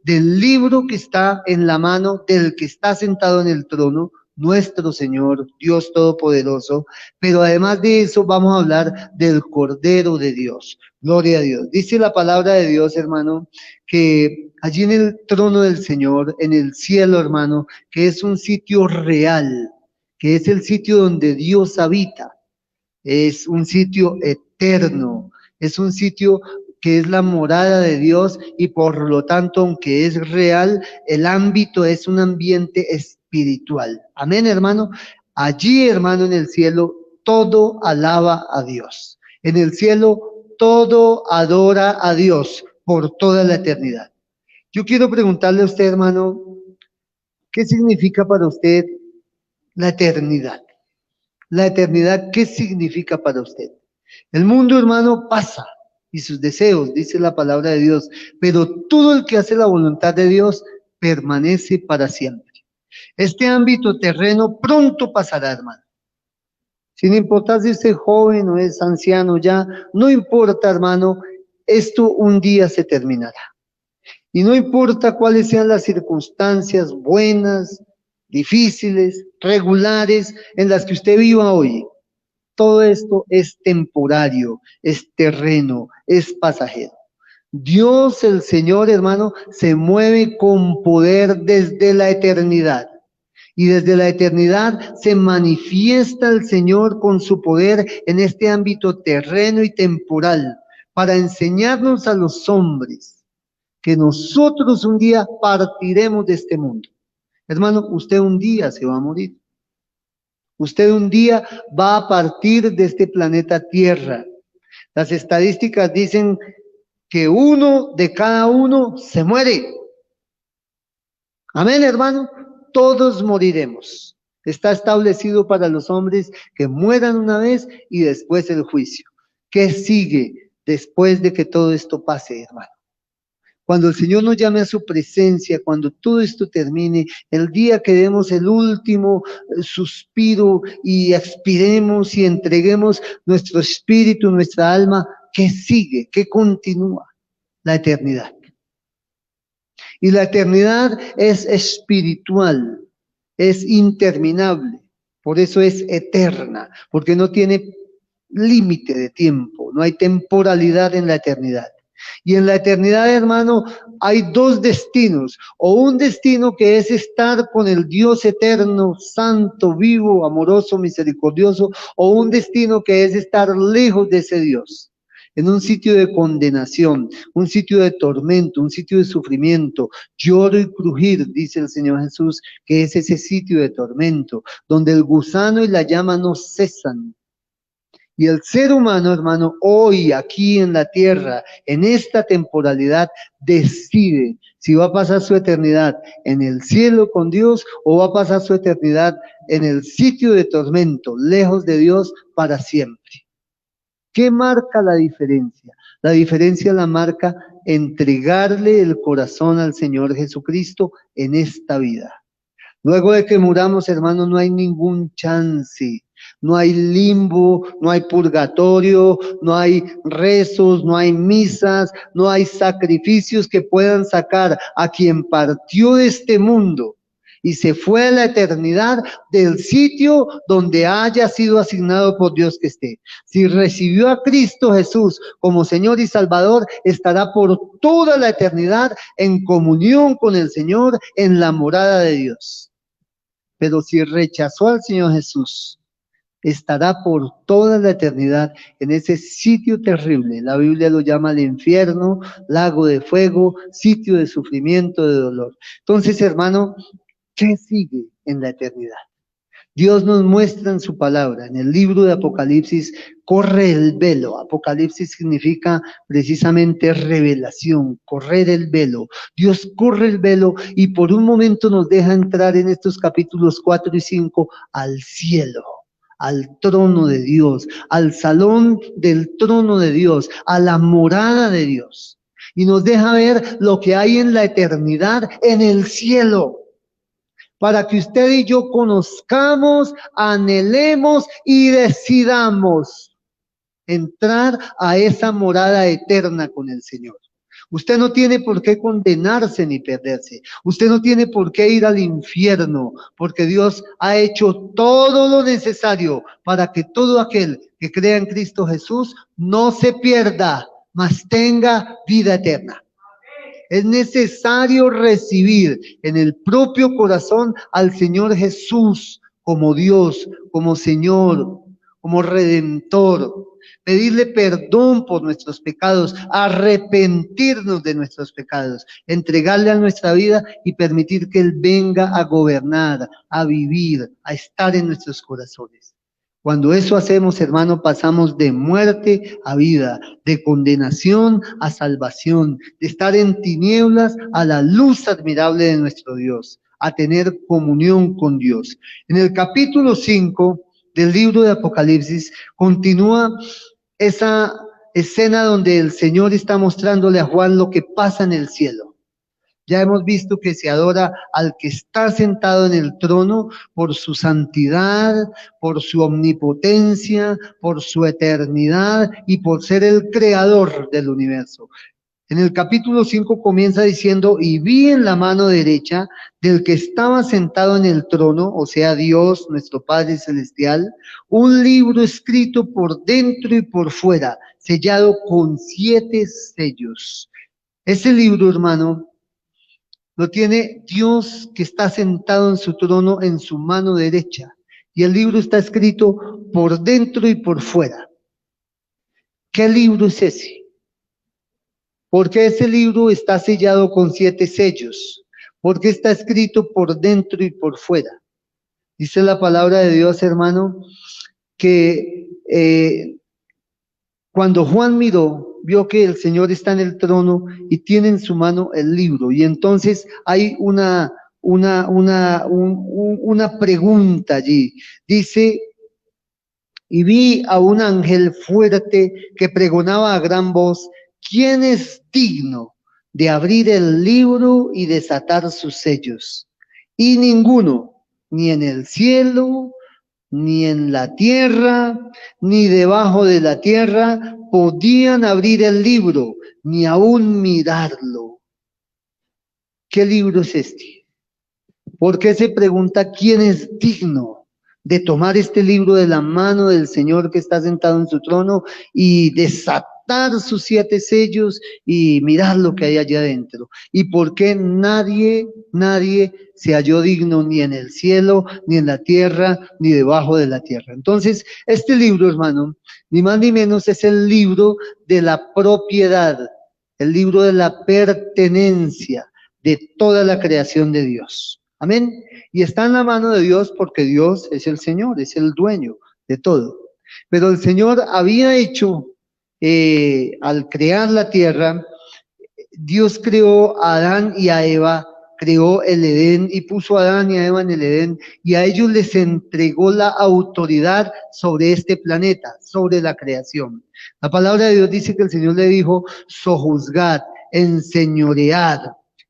del libro que está en la mano del que está sentado en el trono, nuestro Señor, Dios Todopoderoso, pero además de eso vamos a hablar del Cordero de Dios. Gloria a Dios. Dice la palabra de Dios, hermano, que allí en el trono del Señor, en el cielo, hermano, que es un sitio real, que es el sitio donde Dios habita, es un sitio eterno, es un sitio que es la morada de Dios y por lo tanto, aunque es real, el ámbito es un ambiente espiritual. Amén, hermano. Allí, hermano, en el cielo, todo alaba a Dios. En el cielo, todo adora a Dios por toda la eternidad. Yo quiero preguntarle a usted, hermano, ¿qué significa para usted la eternidad? La eternidad, ¿qué significa para usted? El mundo, hermano, pasa y sus deseos, dice la palabra de Dios, pero todo el que hace la voluntad de Dios permanece para siempre. Este ámbito terreno pronto pasará, hermano. Sin importar si usted es joven o es anciano ya, no importa, hermano, esto un día se terminará. Y no importa cuáles sean las circunstancias buenas, difíciles, regulares en las que usted viva hoy, todo esto es temporario, es terreno, es pasajero. Dios el Señor, hermano, se mueve con poder desde la eternidad. Y desde la eternidad se manifiesta el Señor con su poder en este ámbito terreno y temporal para enseñarnos a los hombres que nosotros un día partiremos de este mundo. Hermano, usted un día se va a morir. Usted un día va a partir de este planeta Tierra. Las estadísticas dicen que uno de cada uno se muere. Amén, hermano. Todos moriremos. Está establecido para los hombres que mueran una vez y después el juicio. ¿Qué sigue después de que todo esto pase, hermano? Cuando el Señor nos llame a su presencia, cuando todo esto termine, el día que demos el último suspiro y expiremos y entreguemos nuestro espíritu, nuestra alma, ¿qué sigue? ¿Qué continúa? La eternidad. Y la eternidad es espiritual, es interminable, por eso es eterna, porque no tiene límite de tiempo, no hay temporalidad en la eternidad. Y en la eternidad, hermano, hay dos destinos, o un destino que es estar con el Dios eterno, santo, vivo, amoroso, misericordioso, o un destino que es estar lejos de ese Dios, en un sitio de condenación, un sitio de tormento, un sitio de sufrimiento, lloro y crujir, dice el Señor Jesús, que es ese sitio de tormento, donde el gusano y la llama no cesan. Y el ser humano, hermano, hoy aquí en la tierra, en esta temporalidad, decide si va a pasar su eternidad en el cielo con Dios o va a pasar su eternidad en el sitio de tormento, lejos de Dios para siempre. ¿Qué marca la diferencia? La diferencia la marca entregarle el corazón al Señor Jesucristo en esta vida. Luego de que muramos, hermano, no hay ningún chance. No hay limbo, no hay purgatorio, no hay rezos, no hay misas, no hay sacrificios que puedan sacar a quien partió de este mundo y se fue a la eternidad del sitio donde haya sido asignado por Dios que esté. Si recibió a Cristo Jesús como Señor y Salvador, estará por toda la eternidad en comunión con el Señor en la morada de Dios. Pero si rechazó al Señor Jesús, estará por toda la eternidad en ese sitio terrible. La Biblia lo llama el infierno, lago de fuego, sitio de sufrimiento, de dolor. Entonces, hermano, ¿qué sigue en la eternidad? Dios nos muestra en su palabra, en el libro de Apocalipsis, corre el velo. Apocalipsis significa precisamente revelación, correr el velo. Dios corre el velo y por un momento nos deja entrar en estos capítulos 4 y 5 al cielo, al trono de Dios, al salón del trono de Dios, a la morada de Dios. Y nos deja ver lo que hay en la eternidad en el cielo, para que usted y yo conozcamos, anhelemos y decidamos entrar a esa morada eterna con el Señor. Usted no tiene por qué condenarse ni perderse. Usted no tiene por qué ir al infierno, porque Dios ha hecho todo lo necesario para que todo aquel que crea en Cristo Jesús no se pierda, mas tenga vida eterna. Es necesario recibir en el propio corazón al Señor Jesús como Dios, como Señor, como Redentor. Pedirle perdón por nuestros pecados, arrepentirnos de nuestros pecados, entregarle a nuestra vida y permitir que Él venga a gobernar, a vivir, a estar en nuestros corazones. Cuando eso hacemos, hermano, pasamos de muerte a vida, de condenación a salvación, de estar en tinieblas a la luz admirable de nuestro Dios, a tener comunión con Dios. En el capítulo 5 del libro de Apocalipsis continúa esa escena donde el Señor está mostrándole a Juan lo que pasa en el cielo. Ya hemos visto que se adora al que está sentado en el trono por su santidad, por su omnipotencia, por su eternidad y por ser el creador del universo. En el capítulo 5 comienza diciendo, y vi en la mano derecha del que estaba sentado en el trono, o sea, Dios, nuestro Padre Celestial, un libro escrito por dentro y por fuera, sellado con 7 sellos. Ese libro, hermano, lo tiene Dios que está sentado en su trono en su mano derecha. Y el libro está escrito por dentro y por fuera. ¿Qué libro es ese? Porque ese libro está sellado con 7 sellos. Porque está escrito por dentro y por fuera. Dice la palabra de Dios, hermano, que cuando Juan miró, vio que el Señor está en el trono y tiene en su mano el libro. Y entonces hay una pregunta allí. Dice, y vi a un ángel fuerte que pregonaba a gran voz, ¿quién es digno de abrir el libro y desatar sus sellos? Y ninguno, ni en el cielo, ni en la tierra, ni debajo de la tierra, podían abrir el libro, ni aún mirarlo. ¿Qué libro es este? ¿Por qué se pregunta quién es digno de tomar este libro de la mano del Señor que está sentado en su trono y desatar sus 7 sellos y mirar lo que hay allá adentro? ¿Y por qué nadie se halló digno ni en el cielo, ni en la tierra, ni debajo de la tierra? Entonces, este libro, hermano, ni más ni menos es el libro de la propiedad, el libro de la pertenencia de toda la creación de Dios. Amén. Y está en la mano de Dios porque Dios es el Señor, es el dueño de todo. Pero el Señor había hecho, al crear la tierra, Dios creó a Adán y a Eva, creó el Edén y puso a Adán y a Eva en el Edén y a ellos les entregó la autoridad sobre este planeta, sobre la creación. La palabra de Dios dice que el Señor le dijo, sojuzgad, enseñoread,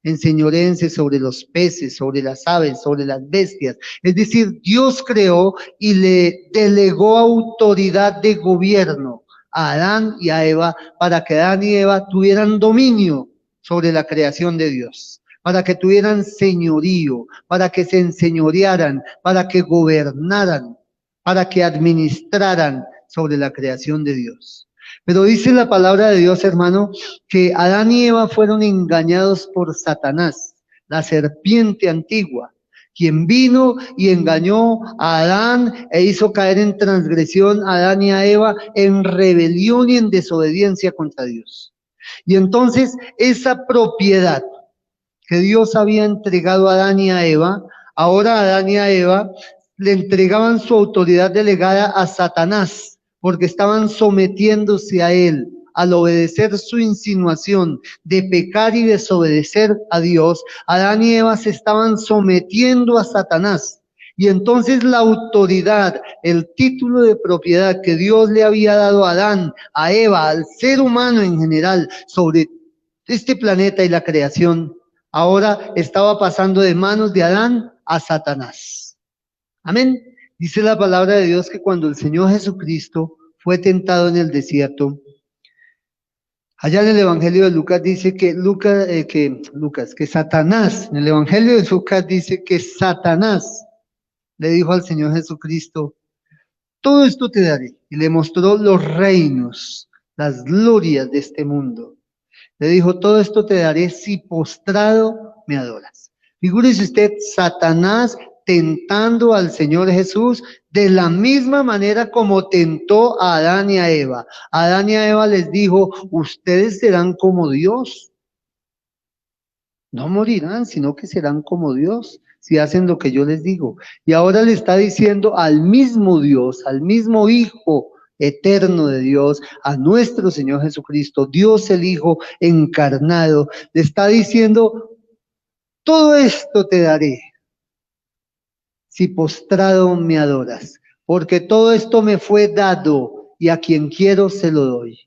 enseñoréense sobre los peces, sobre las aves, sobre las bestias. Es decir, Dios creó y le delegó autoridad de gobierno a Adán y a Eva para que Adán y Eva tuvieran dominio sobre la creación de Dios, para que tuvieran señorío, para que se enseñorearan, para que gobernaran, para que administraran sobre la creación de Dios. Pero dice la palabra de Dios, hermano, que Adán y Eva fueron engañados por Satanás, la serpiente antigua, quien vino y engañó a Adán e hizo caer en transgresión a Adán y a Eva en rebelión y en desobediencia contra Dios. Y entonces esa propiedad que Dios había entregado a Adán y a Eva, ahora a Adán y a Eva le entregaban su autoridad delegada a Satanás, porque estaban sometiéndose a él, al obedecer su insinuación de pecar y desobedecer a Dios. Adán y Eva se estaban sometiendo a Satanás. Y entonces la autoridad, el título de propiedad que Dios le había dado a Adán, a Eva, al ser humano en general, sobre este planeta y la creación, ahora estaba pasando de manos de Adán a Satanás. Amén. Dice la palabra de Dios que cuando el Señor Jesucristo fue tentado en el desierto, Allá en el Evangelio de Lucas dice que Satanás, en el Evangelio de Lucas dice que Satanás le dijo al Señor Jesucristo, todo esto te daré. Y le mostró los reinos, las glorias de este mundo. Le dijo, todo esto te daré si postrado me adoras. Figúrese usted, Satanás tentando al Señor Jesús de la misma manera como tentó a Adán y a Eva. A Adán y a Eva les dijo, ustedes serán como Dios. No morirán, sino que serán como Dios si hacen lo que yo les digo. Y ahora le está diciendo al mismo Dios, al mismo Hijo eterno de Dios, a nuestro Señor Jesucristo, Dios el Hijo encarnado, le está diciendo, todo esto te daré si postrado me adoras, porque todo esto me fue dado y a quien quiero se lo doy.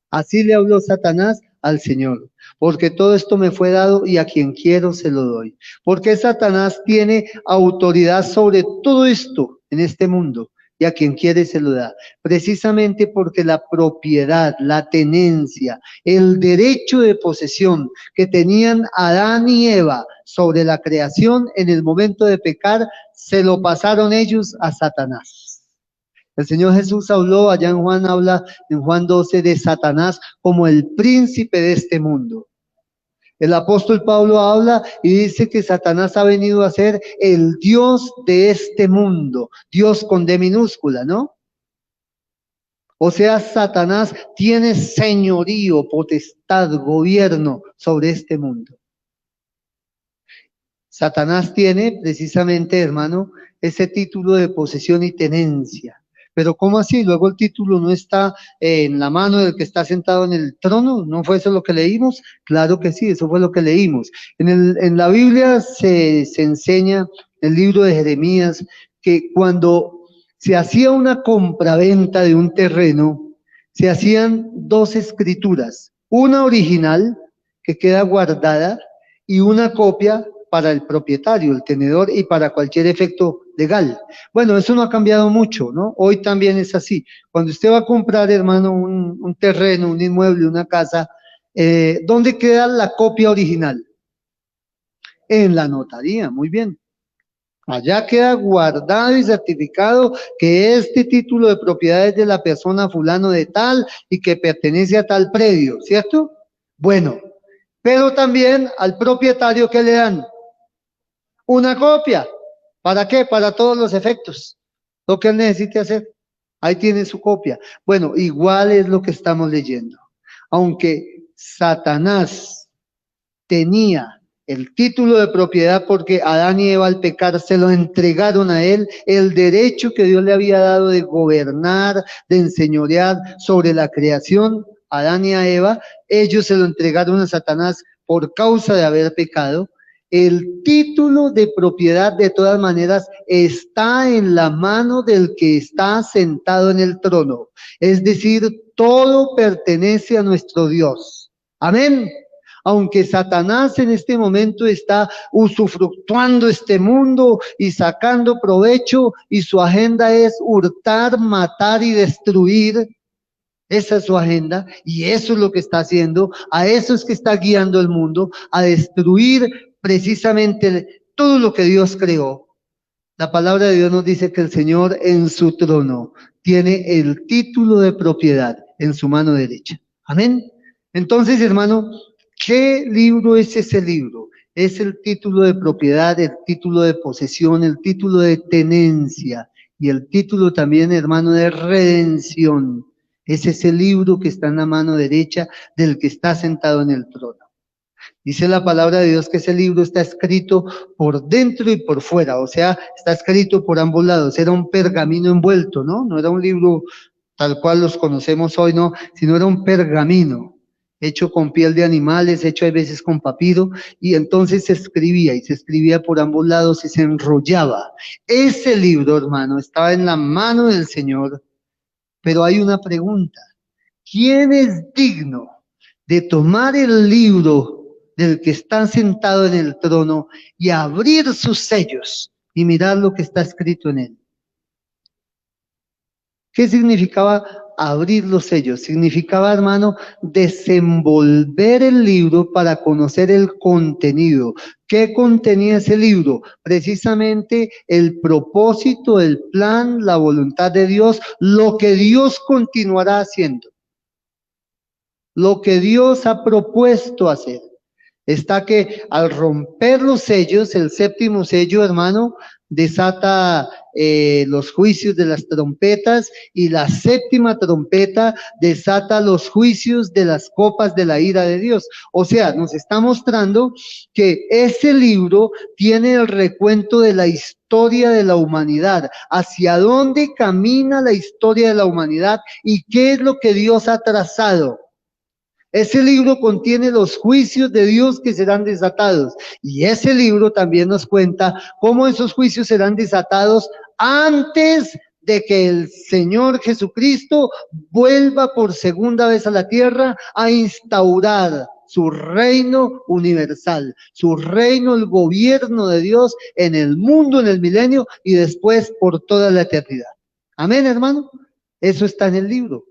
Así le habló Satanás al Señor, porque todo esto me fue dado y a quien quiero se lo doy. Porque Satanás tiene autoridad sobre todo esto en este mundo y a quien quiere se lo da. Precisamente porque la propiedad, la tenencia, el derecho de posesión que tenían Adán y Eva sobre la creación en el momento de pecar, se lo pasaron ellos a Satanás. El Señor Jesús habló, allá en Juan habla, en Juan 12, de Satanás como el príncipe de este mundo. El apóstol Pablo habla y dice que Satanás ha venido a ser el Dios de este mundo, Dios con D minúscula, ¿no? O sea, Satanás tiene señorío, potestad, gobierno sobre este mundo. Satanás tiene precisamente, hermano, ese título de posesión y tenencia. Pero ¿cómo así? Luego el título no está en la mano del que está sentado en el trono. ¿No fue eso lo que leímos? Claro que sí, eso fue lo que leímos. En la Biblia se enseña, en el libro de Jeremías, que cuando se hacía una compraventa de un terreno, se hacían dos escrituras. Una original, que queda guardada, y una copia para el propietario, el tenedor, y para cualquier efecto legal. Bueno, eso no ha cambiado mucho, ¿no? Hoy también es así. Cuando usted va a comprar, hermano, un terreno, un inmueble, una casa, ¿dónde queda la copia original? En la notaría, muy bien. Allá queda guardado y certificado que este título de propiedad es de la persona fulano de tal y que pertenece a tal predio, ¿cierto? Bueno, pero también al propietario que le dan una copia. ¿Para qué? Para todos los efectos. Lo que él necesite hacer. Ahí tiene su copia. Bueno, igual es lo que estamos leyendo. Aunque Satanás tenía el título de propiedad porque Adán y Eva al pecar se lo entregaron a él, el derecho que Dios le había dado de gobernar, de enseñorear sobre la creación, Adán y a Eva, ellos se lo entregaron a Satanás por causa de haber pecado. El título de propiedad de todas maneras está en la mano del que está sentado en el trono. Es decir, todo pertenece a nuestro Dios. Amén. Aunque Satanás en este momento está usufructuando este mundo y sacando provecho y su agenda es hurtar, matar y destruir, esa es su agenda y eso es lo que está haciendo, a eso es que está guiando el mundo, a destruir precisamente todo lo que Dios creó. La palabra de Dios nos dice que el Señor en su trono tiene el título de propiedad en su mano derecha. Amén. Entonces, hermano, ¿qué libro es ese libro? Es el título de propiedad, el título de posesión, el título de tenencia y el título también, hermano, de redención. Es ese libro que está en la mano derecha del que está sentado en el trono. Dice la palabra de Dios que ese libro está escrito por dentro y por fuera, o sea, está escrito por ambos lados. Era un pergamino envuelto, ¿no? No era un libro tal cual los conocemos hoy, no, sino era un pergamino hecho con piel de animales, hecho a veces con papiro, y entonces se escribía, y se escribía por ambos lados y se enrollaba. Ese libro, hermano, estaba en la mano del Señor, pero hay una pregunta. ¿Quién es digno de tomar el libro del que está sentado en el trono y abrir sus sellos y mirar lo que está escrito en él? ¿Qué significaba abrir los sellos. Significaba, hermano, desenvolver el libro para conocer el contenido. ¿Qué contenía ese libro? Precisamente el propósito, el plan, la voluntad de Dios, lo que Dios continuará haciendo, lo que Dios ha propuesto hacer. Está que al romper los sellos, el séptimo sello, hermano, desata los juicios de las trompetas, y la séptima trompeta desata los juicios de las copas de la ira de Dios. O sea, nos está mostrando que ese libro tiene el recuento de la historia de la humanidad, hacia dónde camina la historia de la humanidad y qué es lo que Dios ha trazado. Ese libro contiene los juicios de Dios que serán desatados. Y ese libro también nos cuenta cómo esos juicios serán desatados antes de que el Señor Jesucristo vuelva por segunda vez a la tierra a instaurar su reino universal, su reino, el gobierno de Dios en el mundo, en el milenio y después por toda la eternidad. Amén, hermano. Eso está en el libro.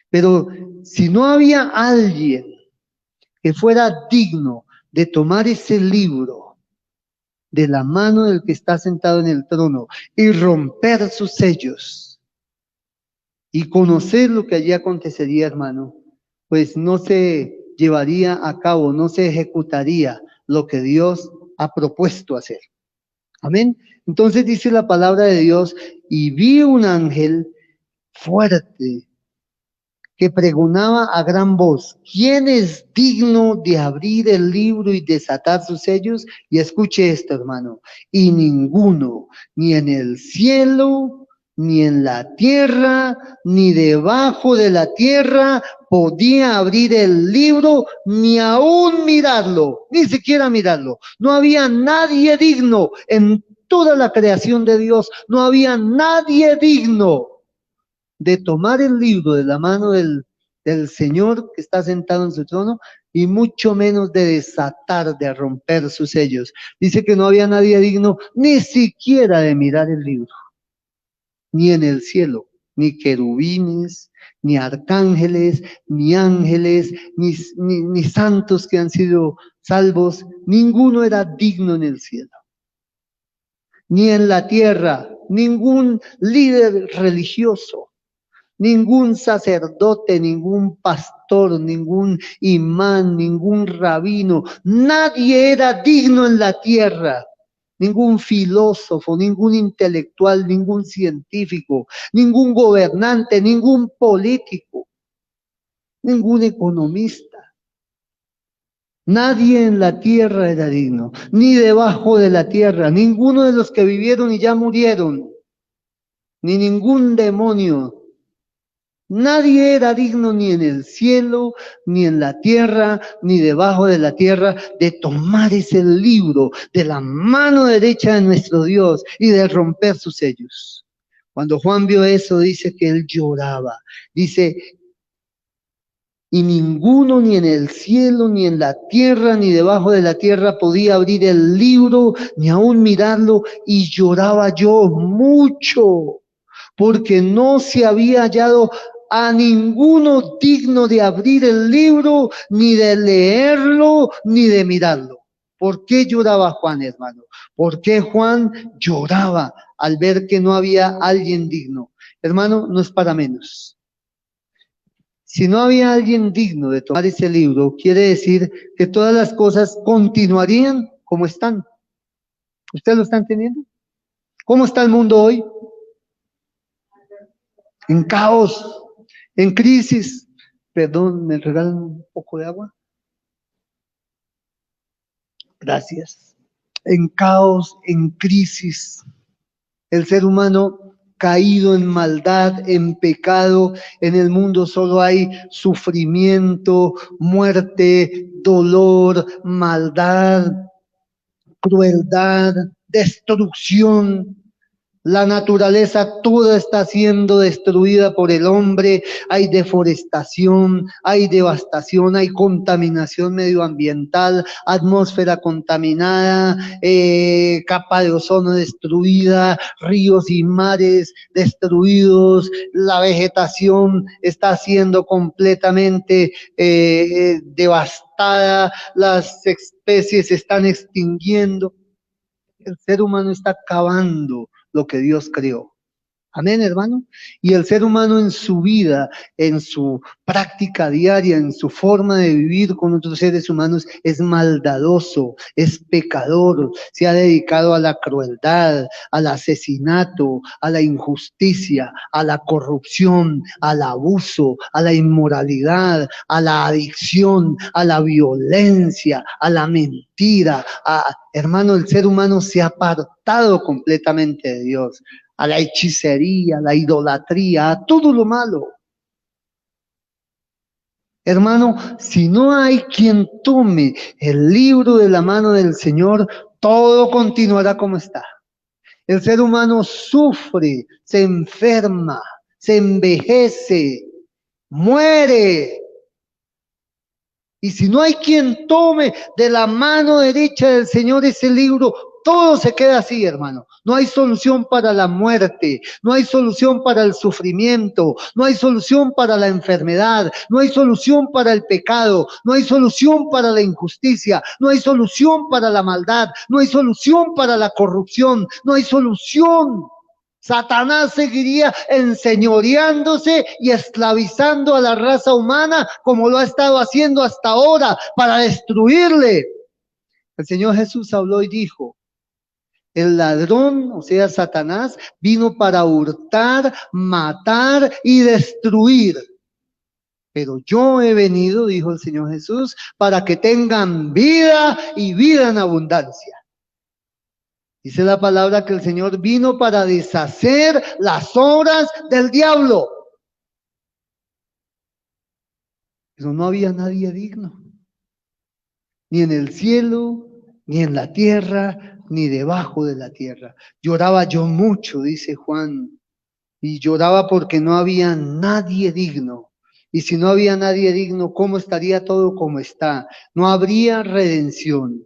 Pero si no había alguien que fuera digno de tomar ese libro de la mano del que está sentado en el trono y romper sus sellos y conocer lo que allí acontecería, hermano, pues no se llevaría a cabo, no se ejecutaría lo que Dios ha propuesto hacer. Amén. Entonces dice la palabra de Dios, y vi un ángel fuerte que pregonaba a gran voz: ¿quién es digno de abrir el libro y desatar sus sellos? Y escuche esto, hermano: y ninguno, ni en el cielo, ni en la tierra, ni debajo de la tierra, podía abrir el libro, ni aún mirarlo, ni siquiera mirarlo. No había nadie digno en toda la creación de Dios, no había nadie digno de tomar el libro de la mano del Señor que está sentado en su trono, y mucho menos de desatar, de romper sus sellos. Dice que no había nadie digno ni siquiera de mirar el libro, ni en el cielo, ni querubines, ni arcángeles, ni ángeles, ni santos que han sido salvos. Ninguno era digno en el cielo, ni en la tierra, ningún líder religioso, ningún sacerdote, ningún pastor, ningún imán, ningún rabino, nadie era digno en la tierra. Ningún filósofo, ningún intelectual, ningún científico, ningún gobernante, ningún político, ningún economista. Nadie en la tierra era digno, ni debajo de la tierra, ninguno de los que vivieron y ya murieron, ni ningún demonio. Nadie era digno ni en el cielo, ni en la tierra, ni debajo de la tierra, de tomar ese libro de la mano derecha de nuestro Dios y de romper sus sellos. Cuando Juan vio eso, dice que él lloraba. Dice: y ninguno, ni en el cielo, ni en la tierra, ni debajo de la tierra, podía abrir el libro, ni aún mirarlo, y lloraba yo mucho, porque no se había hallado a ninguno digno de abrir el libro, ni de leerlo, ni de mirarlo. ¿Por qué lloraba Juan, hermano? ¿Por qué Juan lloraba al ver que no había alguien digno? Hermano, no es para menos. Si no había alguien digno de tomar ese libro, quiere decir que todas las cosas continuarían como están. ¿Ustedes lo están entendiendo? ¿Cómo está el mundo hoy? En caos, en crisis. Perdón, ¿me regalan un poco de agua? Gracias. En caos, en crisis. El ser humano caído en maldad, en pecado. En el mundo solo hay sufrimiento, muerte, dolor, maldad, crueldad, destrucción. La naturaleza toda está siendo destruida por el hombre, hay deforestación, hay devastación, hay contaminación medioambiental, atmósfera contaminada, capa de ozono destruida, ríos y mares destruidos, la vegetación está siendo completamente devastada, las especies se están extinguiendo. El ser humano está acabando lo que Dios creó. Amén, hermano. Y el ser humano en su vida, en su práctica diaria, en su forma de vivir con otros seres humanos, es maldadoso, es pecador, se ha dedicado a la crueldad, al asesinato, a la injusticia, a la corrupción, al abuso, a la inmoralidad, a la adicción, a la violencia, a la mentira. Hermano, el ser humano se ha apartado completamente de Dios, a la hechicería, a la idolatría, a todo lo malo. Hermano, si no hay quien tome el libro de la mano del Señor, todo continuará como está. El ser humano sufre, se enferma, se envejece, muere. Y si no hay quien tome de la mano derecha del Señor ese libro, todo se queda así, hermano. No hay solución para la muerte, no hay solución para el sufrimiento, no hay solución para la enfermedad, no hay solución para el pecado, no hay solución para la injusticia, no hay solución para la maldad, no hay solución para la corrupción, no hay solución. Satanás seguiría enseñoreándose y esclavizando a la raza humana como lo ha estado haciendo hasta ahora para destruirle. El Señor Jesús habló y dijo, el ladrón, o sea, Satanás, vino para hurtar, matar y destruir. Pero yo he venido, dijo el Señor Jesús, para que tengan vida y vida en abundancia. Dice la palabra que el Señor vino para deshacer las obras del diablo. Pero no había nadie digno, ni en el cielo, ni en la tierra, ni debajo de la tierra. Lloraba yo mucho, dice Juan, y lloraba porque no había nadie digno. Y si no había nadie digno, ¿cómo estaría todo como está? No habría redención.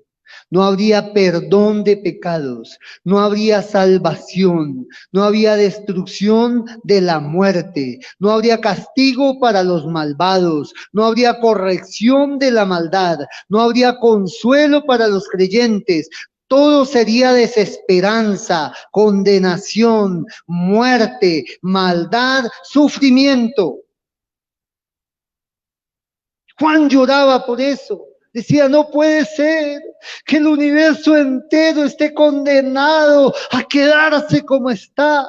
No habría perdón de pecados, no habría salvación, no habría destrucción de la muerte, no habría castigo para los malvados, no habría corrección de la maldad, no habría consuelo para los creyentes. Todo sería desesperanza, condenación, muerte, maldad, sufrimiento. Juan lloraba por eso. Decía, no puede ser que el universo entero esté condenado a quedarse como está.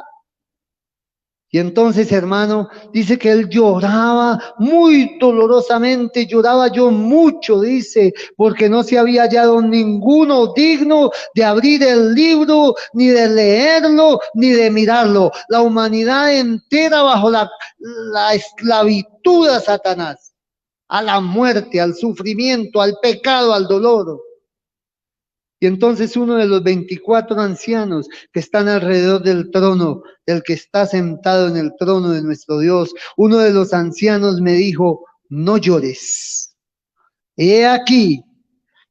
Y entonces, hermano, dice que él lloraba muy dolorosamente, lloraba yo mucho, dice, porque no se había hallado ninguno digno de abrir el libro, ni de leerlo, ni de mirarlo. La humanidad entera bajo la esclavitud a Satanás, a la muerte, al sufrimiento, al pecado, al dolor. Y entonces uno de los 24 ancianos que están alrededor del trono, el que está sentado en el trono de nuestro Dios, uno de los ancianos me dijo, no llores. He aquí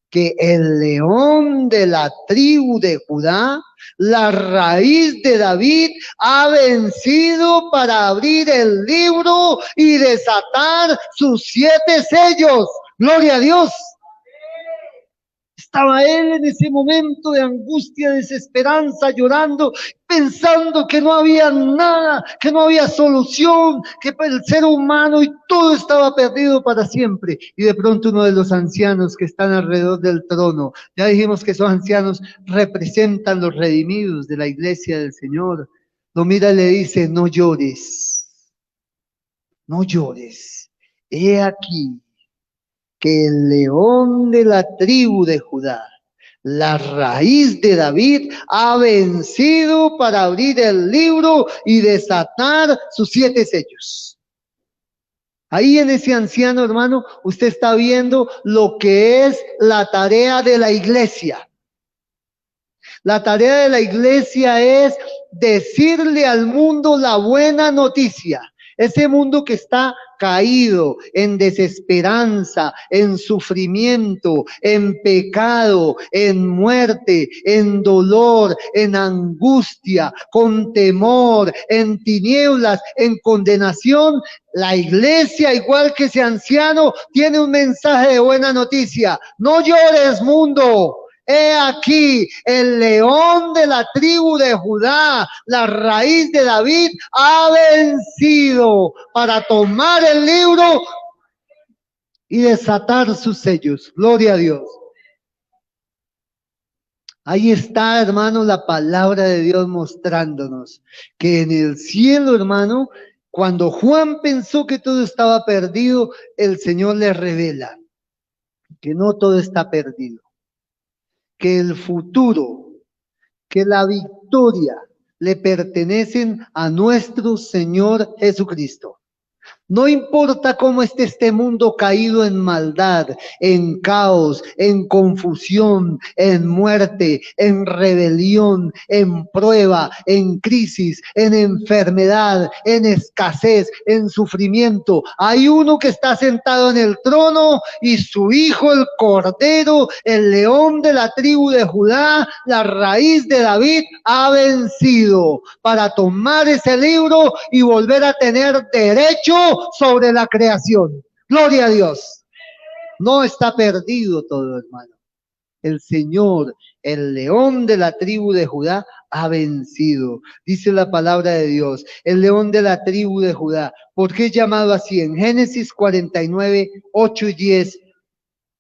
que el león de la tribu de Judá, la raíz de David, ha vencido para abrir el libro y desatar sus 7 sellos. Gloria a Dios. Estaba él en ese momento de angustia, desesperanza, llorando, pensando que no había nada, que no había solución, que el ser humano y todo estaba perdido para siempre. Y de pronto uno de los ancianos que están alrededor del trono, ya dijimos que esos ancianos representan los redimidos de la iglesia del Señor, lo mira y le dice, no llores, no llores, he aquí que el león de la tribu de Judá, la raíz de David, ha vencido para abrir el libro y desatar sus 7 sellos. Ahí en ese anciano, hermano, usted está viendo lo que es la tarea de la iglesia. La tarea de la iglesia es decirle al mundo la buena noticia. Ese mundo que está caído en desesperanza, en sufrimiento, en pecado, en muerte, en dolor, en angustia, con temor, en tinieblas, en condenación. La iglesia, igual que ese anciano, tiene un mensaje de buena noticia. No llores, mundo. He aquí el león de la tribu de Judá, la raíz de David, ha vencido para tomar el libro y desatar sus sellos. Gloria a Dios. Ahí está, hermano, la palabra de Dios mostrándonos que en el cielo, hermano, cuando Juan pensó que todo estaba perdido, el Señor le revela que no todo está perdido, que el futuro, que la victoria le pertenecen a nuestro Señor Jesucristo. No importa cómo esté este mundo caído en maldad, en caos, en confusión, en muerte, en rebelión, en prueba, en crisis, en enfermedad, en escasez, en sufrimiento. Hay uno que está sentado en el trono y su hijo, el Cordero, el león de la tribu de Judá, la raíz de David, ha vencido para tomar ese libro y volver a tener derecho sobre la creación. Gloria a Dios. No está perdido todo, hermano. El Señor, el león de la tribu de Judá, ha vencido. Dice la palabra de Dios, el león de la tribu de Judá. ¿Por qué es llamado así? En Génesis 49, 8 y 10,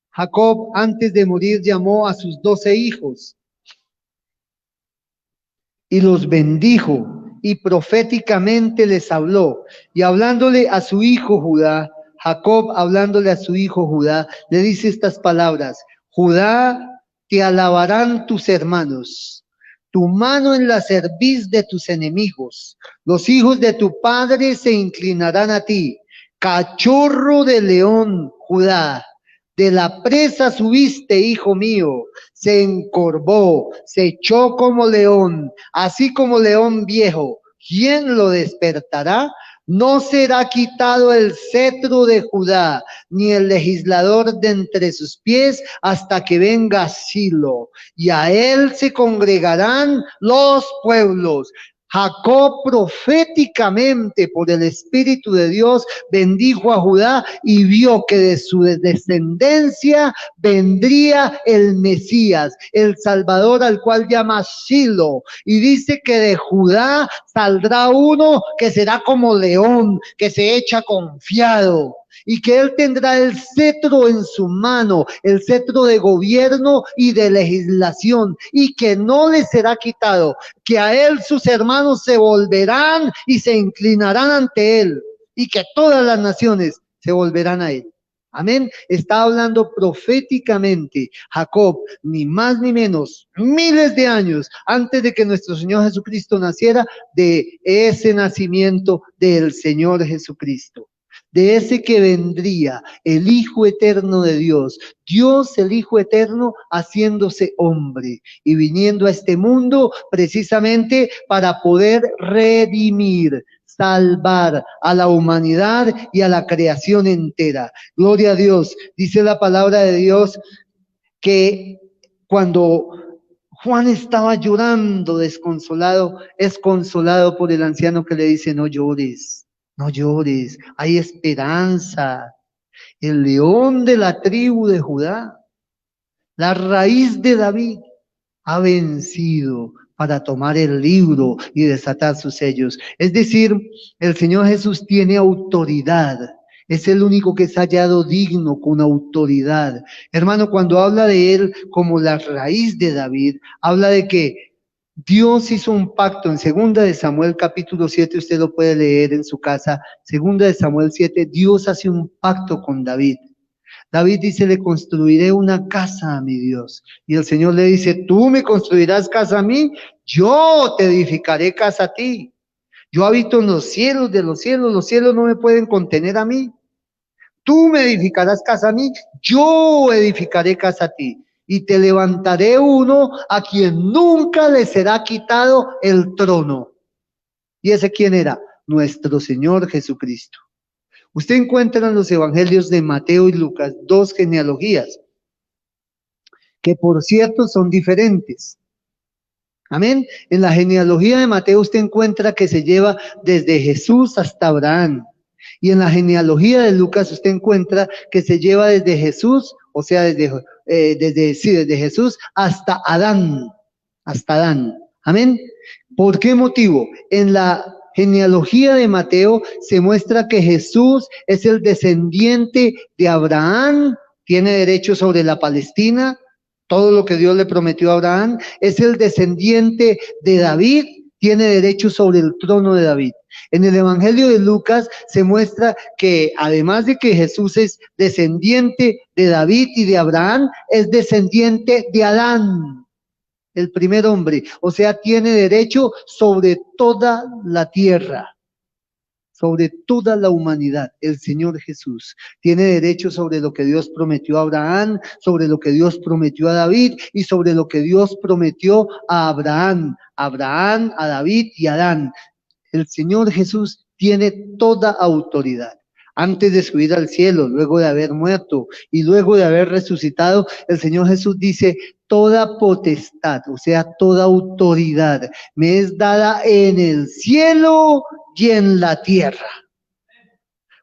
Jacob antes de morir llamó a sus 12 hijos y los bendijo y proféticamente les habló. Y hablándole a su hijo Judá, Jacob hablándole a su hijo Judá, le dice estas palabras: Judá, te alabarán tus hermanos, tu mano en la cerviz de tus enemigos, los hijos de tu padre se inclinarán a ti. Cachorro de león, Judá, de la presa subiste, hijo mío, se encorvó, se echó como león, así como león viejo. ¿Quién lo despertará? No será quitado el cetro de Judá, ni el legislador de entre sus pies, hasta que venga Silo, y a él se congregarán los pueblos. Jacob proféticamente por el Espíritu de Dios bendijo a Judá y vio que de su descendencia vendría el Mesías, el Salvador, al cual llama Silo, y dice que de Judá saldrá uno que será como león, que se echa confiado, y que él tendrá el cetro en su mano, el cetro de gobierno y de legislación, y que no le será quitado, que a él sus hermanos se volverán y se inclinarán ante él, y que todas las naciones se volverán a él. Amén. Está hablando proféticamente Jacob, ni más ni menos, miles de años antes de que nuestro Señor Jesucristo naciera, de ese nacimiento del Señor Jesucristo, de ese que vendría, el Hijo eterno de Dios, Dios el Hijo eterno haciéndose hombre y viniendo a este mundo precisamente para poder redimir, salvar a la humanidad y a la creación entera. Gloria a Dios. Dice la palabra de Dios que cuando Juan estaba llorando desconsolado, es consolado por el anciano que le dice: no llores, no llores, hay esperanza. El león de la tribu de Judá, la raíz de David, ha vencido para tomar el libro y desatar sus sellos. Es decir, el Señor Jesús tiene autoridad. Es el único que es hallado digno con autoridad. Hermano, cuando habla de él como la raíz de David, habla de que Dios hizo un pacto en 2 de Samuel capítulo 7, usted lo puede leer en su casa. 2 de Samuel 7, Dios hace un pacto con David. David dice: le construiré una casa a mi Dios. Y el Señor le dice: tú me construirás casa a mí, yo te edificaré casa a ti. Yo habito en los cielos de los cielos no me pueden contener a mí. Tú me edificarás casa a mí, yo edificaré casa a ti. y te levantaré uno a quien nunca le será quitado el trono. ¿Y ese quién era? Nuestro Señor Jesucristo. Usted encuentra en los evangelios de Mateo y Lucas dos genealogías, que por cierto son diferentes. Amén. En la genealogía de Mateo usted encuentra que se lleva desde Jesús hasta Abraham. Y en la genealogía de Lucas usted encuentra que se lleva desde Jesús, o sea, desde Jesús hasta Adán. Hasta Adán. Amén. ¿Por qué motivo? En la genealogía de Mateo se muestra que Jesús es el descendiente de Abraham, tiene derecho sobre la Palestina, todo lo que Dios le prometió a Abraham, es el descendiente de David, tiene derecho sobre el trono de David. En el Evangelio de Lucas se muestra que además de que Jesús es descendiente de David y de Abraham, es descendiente de Adán, el primer hombre, o sea, tiene derecho sobre toda la tierra, sobre toda la humanidad. El Señor Jesús tiene derecho sobre lo que Dios prometió a Abraham, sobre lo que Dios prometió a David y sobre lo que Dios prometió a Abraham, a David y a Adán. El Señor Jesús tiene toda autoridad. Antes de subir al cielo, luego de haber muerto y luego de haber resucitado, el Señor Jesús dice, toda potestad, o sea, toda autoridad me es dada en el cielo y en la tierra.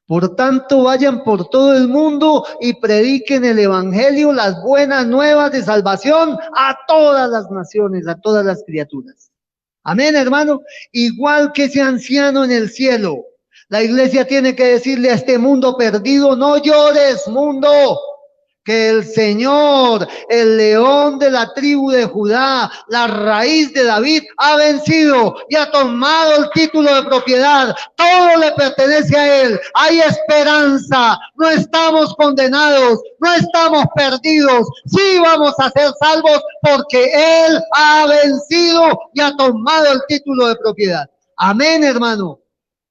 Por tanto, vayan por todo el mundo y prediquen el evangelio, las buenas nuevas de salvación a todas las naciones, a todas las criaturas. Amén, hermano. Igual que ese anciano en el cielo, la iglesia tiene que decirle a este mundo perdido, no llores, mundo, que el Señor, el león de la tribu de Judá, la raíz de David, ha vencido y ha tomado el título de propiedad. Todo le pertenece a Él. Hay esperanza. No estamos condenados. No estamos perdidos. Sí vamos a ser salvos porque Él ha vencido y ha tomado el título de propiedad. Amén, hermano.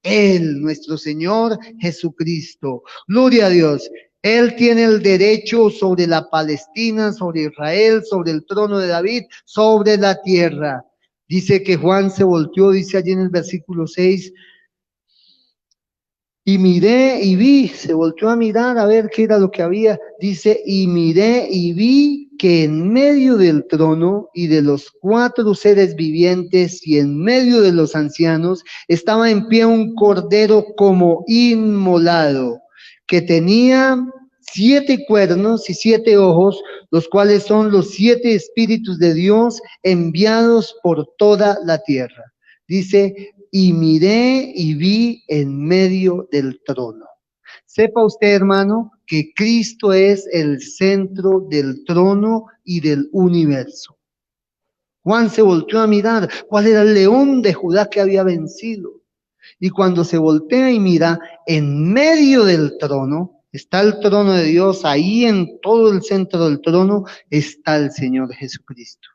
Él, nuestro Señor Jesucristo. Gloria a Dios. Él tiene el derecho sobre la Palestina, sobre Israel, sobre el trono de David, sobre la tierra. Dice que Juan se volteó, dice allí en el versículo 6, y miré y vi, se volteó a mirar a ver qué era lo que había. Dice, y miré y vi que en medio del trono y de los 4 seres vivientes y en medio de los ancianos estaba en pie un cordero como inmolado, que tenía 7 cuernos y 7 ojos, los cuales son los 7 espíritus de Dios enviados por toda la tierra. Dice, y miré y vi en medio del trono. Sepa usted, hermano, que Cristo es el centro del trono y del universo. Juan se volteó a mirar cuál era el león de Judá que había vencido. Y cuando se voltea y mira, en medio del trono, está el trono de Dios, ahí en todo el centro del trono está el Señor Jesucristo.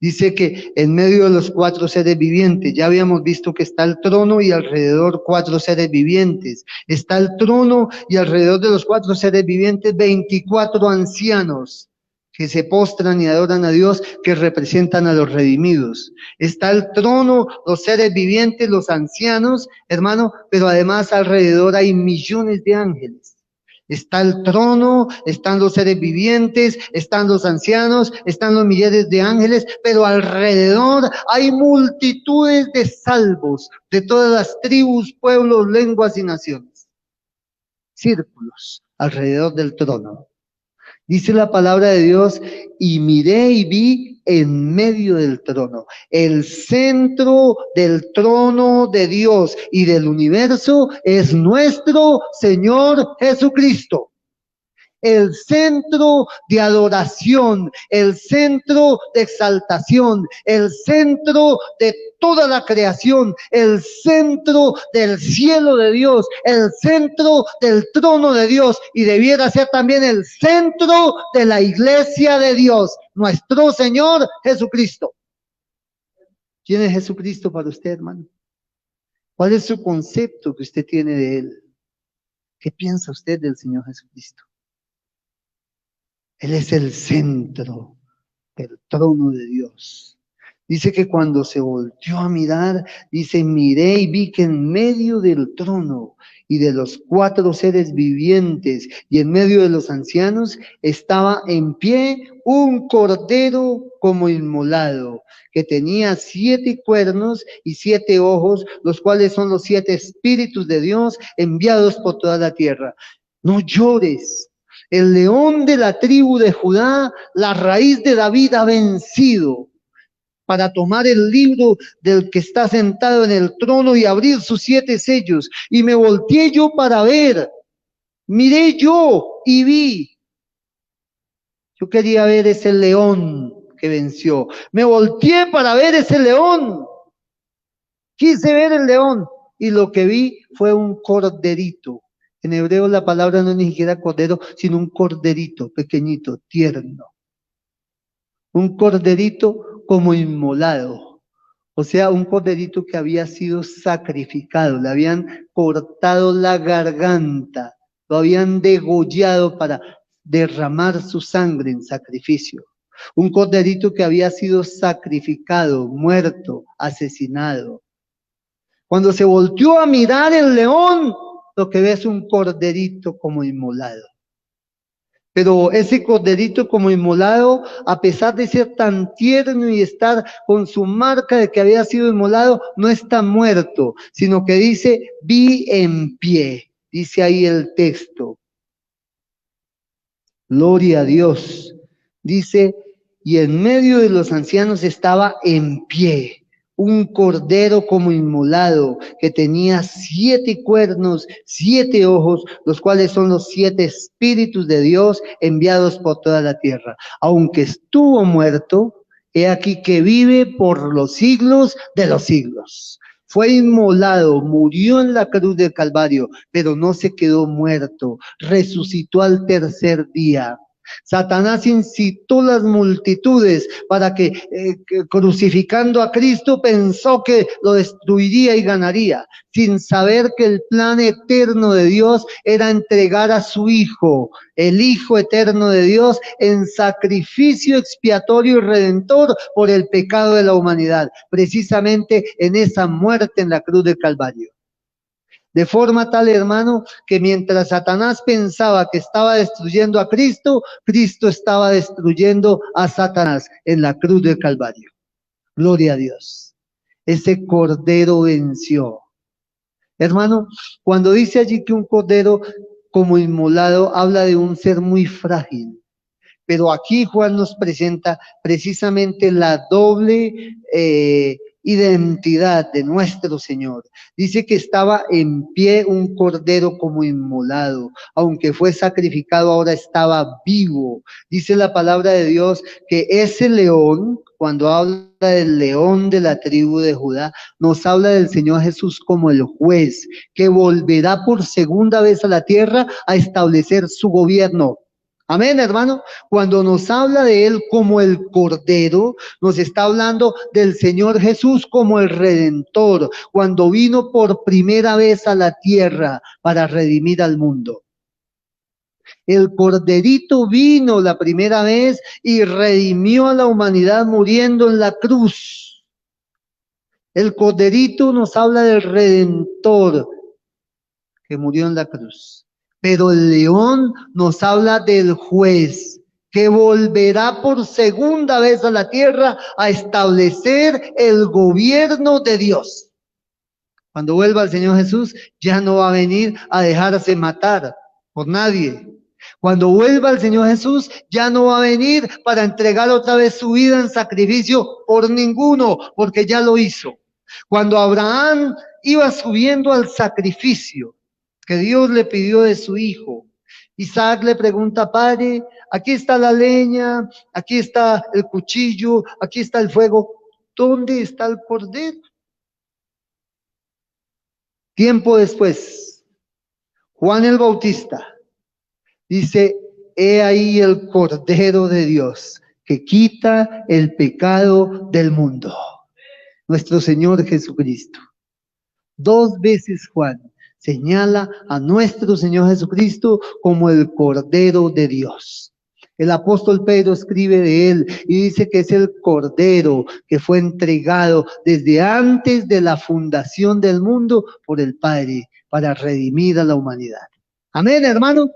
Dice que en medio de los 4 seres vivientes, ya habíamos visto que está el trono y alrededor 4 seres vivientes. Está el trono y alrededor de los 4 seres vivientes 24 ancianos que se postran y adoran a Dios, que representan a los redimidos. Está el trono, los seres vivientes, los ancianos, hermano, pero además alrededor hay millones de ángeles. Está el trono, están los seres vivientes, están los ancianos, están los millares de ángeles, pero alrededor hay multitudes de salvos de todas las tribus, pueblos, lenguas y naciones. Círculos alrededor del trono. Dice la palabra de Dios, y miré y vi en medio del trono. El centro del trono de Dios y del universo es nuestro Señor Jesucristo. El centro de adoración, el centro de exaltación, el centro de toda la creación, el centro del cielo de Dios, el centro del trono de Dios y debiera ser también el centro de la iglesia de Dios, nuestro Señor Jesucristo. ¿Quién es Jesucristo para usted, hermano? ¿Cuál es su concepto que usted tiene de Él? ¿Qué piensa usted del Señor Jesucristo? Él es el centro del trono de Dios. Dice que cuando se volteó a mirar, dice, miré y vi que en medio del trono y de los 4 seres vivientes y en medio de los ancianos estaba en pie un cordero como inmolado, que tenía 7 cuernos y 7 ojos, los cuales son los 7 espíritus de Dios enviados por toda la tierra. No llores. El león de la tribu de Judá, la raíz de David, ha vencido para tomar el libro del que está sentado en el trono y abrir sus 7 sellos. Y me volteé yo para ver, miré yo y vi. Yo quería ver ese león que venció. Me volteé para ver ese león. Quise ver el león y lo que vi fue un corderito. En hebreo la palabra no es ni siquiera cordero, sino un corderito pequeñito, tierno. Un corderito como inmolado. O sea, un corderito que había sido sacrificado, le habían cortado la garganta, lo habían degollado para derramar su sangre en sacrificio. Un corderito que había sido sacrificado, muerto, asesinado. Cuando se volteó a mirar el león, lo que ve es un corderito como inmolado. Pero ese corderito como inmolado, a pesar de ser tan tierno y estar con su marca de que había sido inmolado, no está muerto, sino que dice, vi en pie. Dice ahí el texto. Gloria a Dios. Dice, y en medio de los ancianos estaba en pie un cordero como inmolado, que tenía 7 cuernos, 7 ojos, los cuales son los 7 espíritus de Dios enviados por toda la tierra. Aunque estuvo muerto, he aquí que vive por los siglos de los siglos. Fue inmolado, murió en la cruz del Calvario, pero no se quedó muerto, resucitó al 3er día. Satanás incitó las multitudes para que crucificando a Cristo pensó que lo destruiría y ganaría, sin saber que el plan eterno de Dios era entregar a su Hijo, el Hijo eterno de Dios, en sacrificio expiatorio y redentor por el pecado de la humanidad, precisamente en esa muerte en la cruz del Calvario. De forma tal, hermano, que mientras Satanás pensaba que estaba destruyendo a Cristo, Cristo estaba destruyendo a Satanás en la cruz del Calvario. Gloria a Dios. Ese cordero venció. Hermano, cuando dice allí que un cordero como inmolado, habla de un ser muy frágil. Pero aquí Juan nos presenta precisamente la doble identidad de nuestro Señor. Dice que estaba en pie un cordero como inmolado, aunque fue sacrificado, ahora estaba vivo. Dice la palabra de Dios que ese león, cuando habla del león de la tribu de Judá, nos habla del Señor Jesús como el juez, que volverá por segunda vez a la tierra a establecer su gobierno. Amén, hermano. Cuando nos habla de Él como el Cordero, nos está hablando del Señor Jesús como el Redentor, cuando vino por primera vez a la tierra para redimir al mundo. El Corderito vino la primera vez y redimió a la humanidad muriendo en la cruz. El Corderito nos habla del Redentor que murió en la cruz. Pero el león nos habla del juez que volverá por segunda vez a la tierra a establecer el gobierno de Dios. Cuando vuelva el Señor Jesús, ya no va a venir a dejarse matar por nadie. Cuando vuelva el Señor Jesús, ya no va a venir para entregar otra vez su vida en sacrificio por ninguno, porque ya lo hizo. Cuando Abraham iba subiendo al sacrificio que Dios le pidió de su hijo, Isaac le pregunta, padre, aquí está la leña, aquí está el cuchillo, aquí está el fuego, ¿dónde está el cordero? Tiempo después, Juan el Bautista dice, he ahí el Cordero de Dios que quita el pecado del mundo. Nuestro Señor Jesucristo. 2 veces Juan señala a nuestro Señor Jesucristo como el Cordero de Dios. El apóstol Pedro escribe de él y dice que es el Cordero que fue entregado desde antes de la fundación del mundo por el Padre para redimir a la humanidad. Amén, hermano.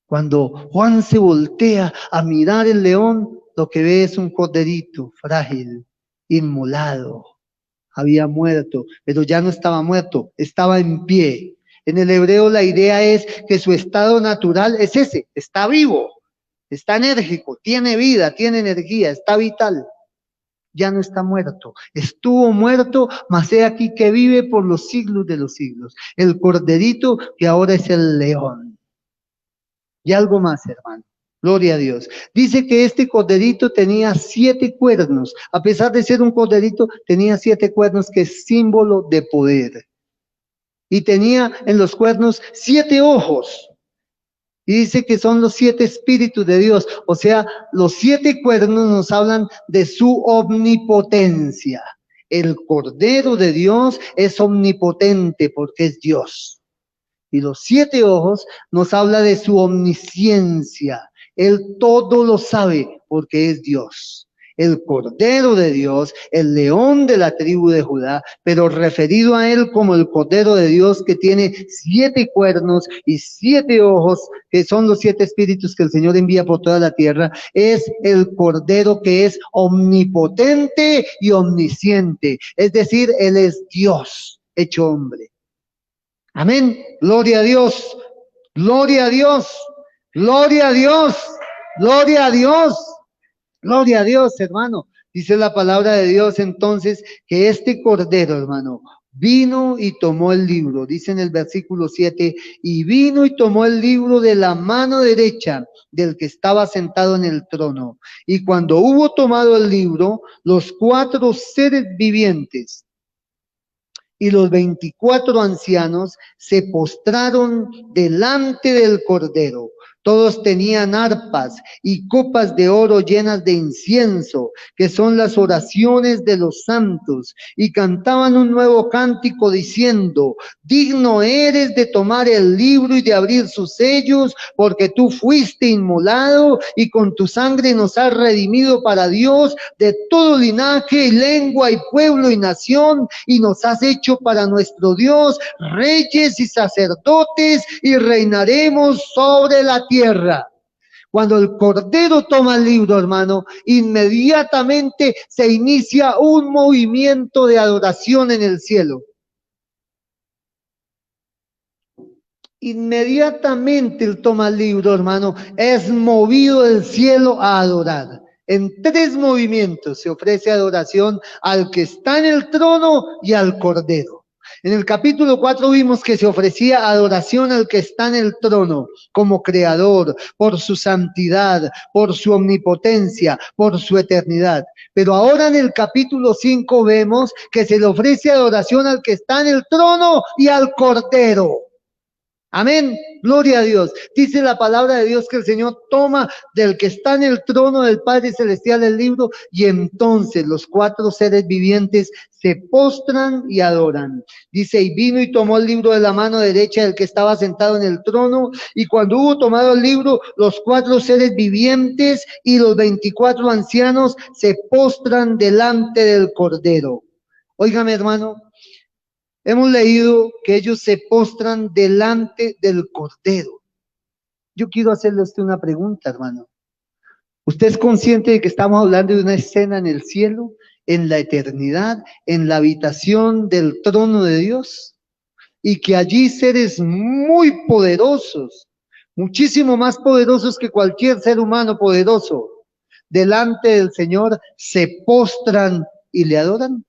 Cuando Juan se voltea a mirar el león, lo que ve es un corderito frágil, inmolado. Había muerto, pero ya no estaba muerto, estaba en pie. En el hebreo la idea es que su estado natural es ese, está vivo, está enérgico, tiene vida, tiene energía, está vital. Ya no está muerto, estuvo muerto, mas he aquí que vive por los siglos de los siglos. El corderito que ahora es el león. Y algo más, hermano. Gloria a Dios. Dice que este corderito tenía 7 cuernos. A pesar de ser un corderito, tenía 7 cuernos, que es símbolo de poder. Y tenía en los cuernos 7 ojos. Y dice que son los 7 espíritus de Dios. O sea, los 7 cuernos nos hablan de su omnipotencia. El Cordero de Dios es omnipotente porque es Dios. Y los 7 ojos nos habla de su omnisciencia. Él todo lo sabe porque es Dios. El Cordero de Dios, el león de la tribu de Judá, pero referido a él como el Cordero de Dios que tiene 7 cuernos y 7 ojos, que son los 7 espíritus que el Señor envía por toda la tierra, es el Cordero que es omnipotente y omnisciente. Es decir, él es Dios hecho hombre. Amén. Gloria a Dios. Gloria a Dios. Gloria a Dios. Gloria a Dios. Gloria a Dios, hermano. Dice la palabra de Dios entonces que este cordero, hermano, vino y tomó el libro. Dice en el versículo 7, y vino y tomó el libro de la mano derecha del que estaba sentado en el trono. Y cuando hubo tomado el libro, los 4 seres vivientes y los 24 ancianos se postraron delante del Cordero. Todos tenían arpas y copas de oro llenas de incienso, que son las oraciones de los santos, y cantaban un nuevo cántico diciendo: digno eres de tomar el libro y de abrir sus sellos, porque tú fuiste inmolado y con tu sangre nos has redimido para Dios de todo linaje y lengua y pueblo y nación, y nos has hecho para nuestro Dios reyes y sacerdotes, y reinaremos sobre la tierra. Cuando el Cordero toma el libro, hermano, inmediatamente se inicia un movimiento de adoración en el cielo. Inmediatamente él toma el libro, hermano, es movido del cielo a adorar. En 3 movimientos se ofrece adoración al que está en el trono y al Cordero. En el capítulo 4 vimos que se ofrecía adoración al que está en el trono como creador, por su santidad, por su omnipotencia, por su eternidad. Pero ahora en el capítulo 5 vemos que se le ofrece adoración al que está en el trono y al Cordero. Amén, gloria a Dios. Dice la palabra de Dios que el Señor toma del que está en el trono del Padre Celestial el libro, y entonces los 4 seres vivientes se postran y adoran. Dice, y vino y tomó el libro de la mano derecha del que estaba sentado en el trono, y cuando hubo tomado el libro, los 4 seres vivientes y los 24 ancianos se postran delante del Cordero. Óigame, hermano. Hemos leído que ellos se postran delante del Cordero. Yo quiero hacerle a usted una pregunta, hermano. ¿Usted es consciente de que estamos hablando de una escena en el cielo, en la eternidad, en la habitación del trono de Dios? Y que allí seres muy poderosos, muchísimo más poderosos que cualquier ser humano poderoso, delante del Señor se postran y le adoran.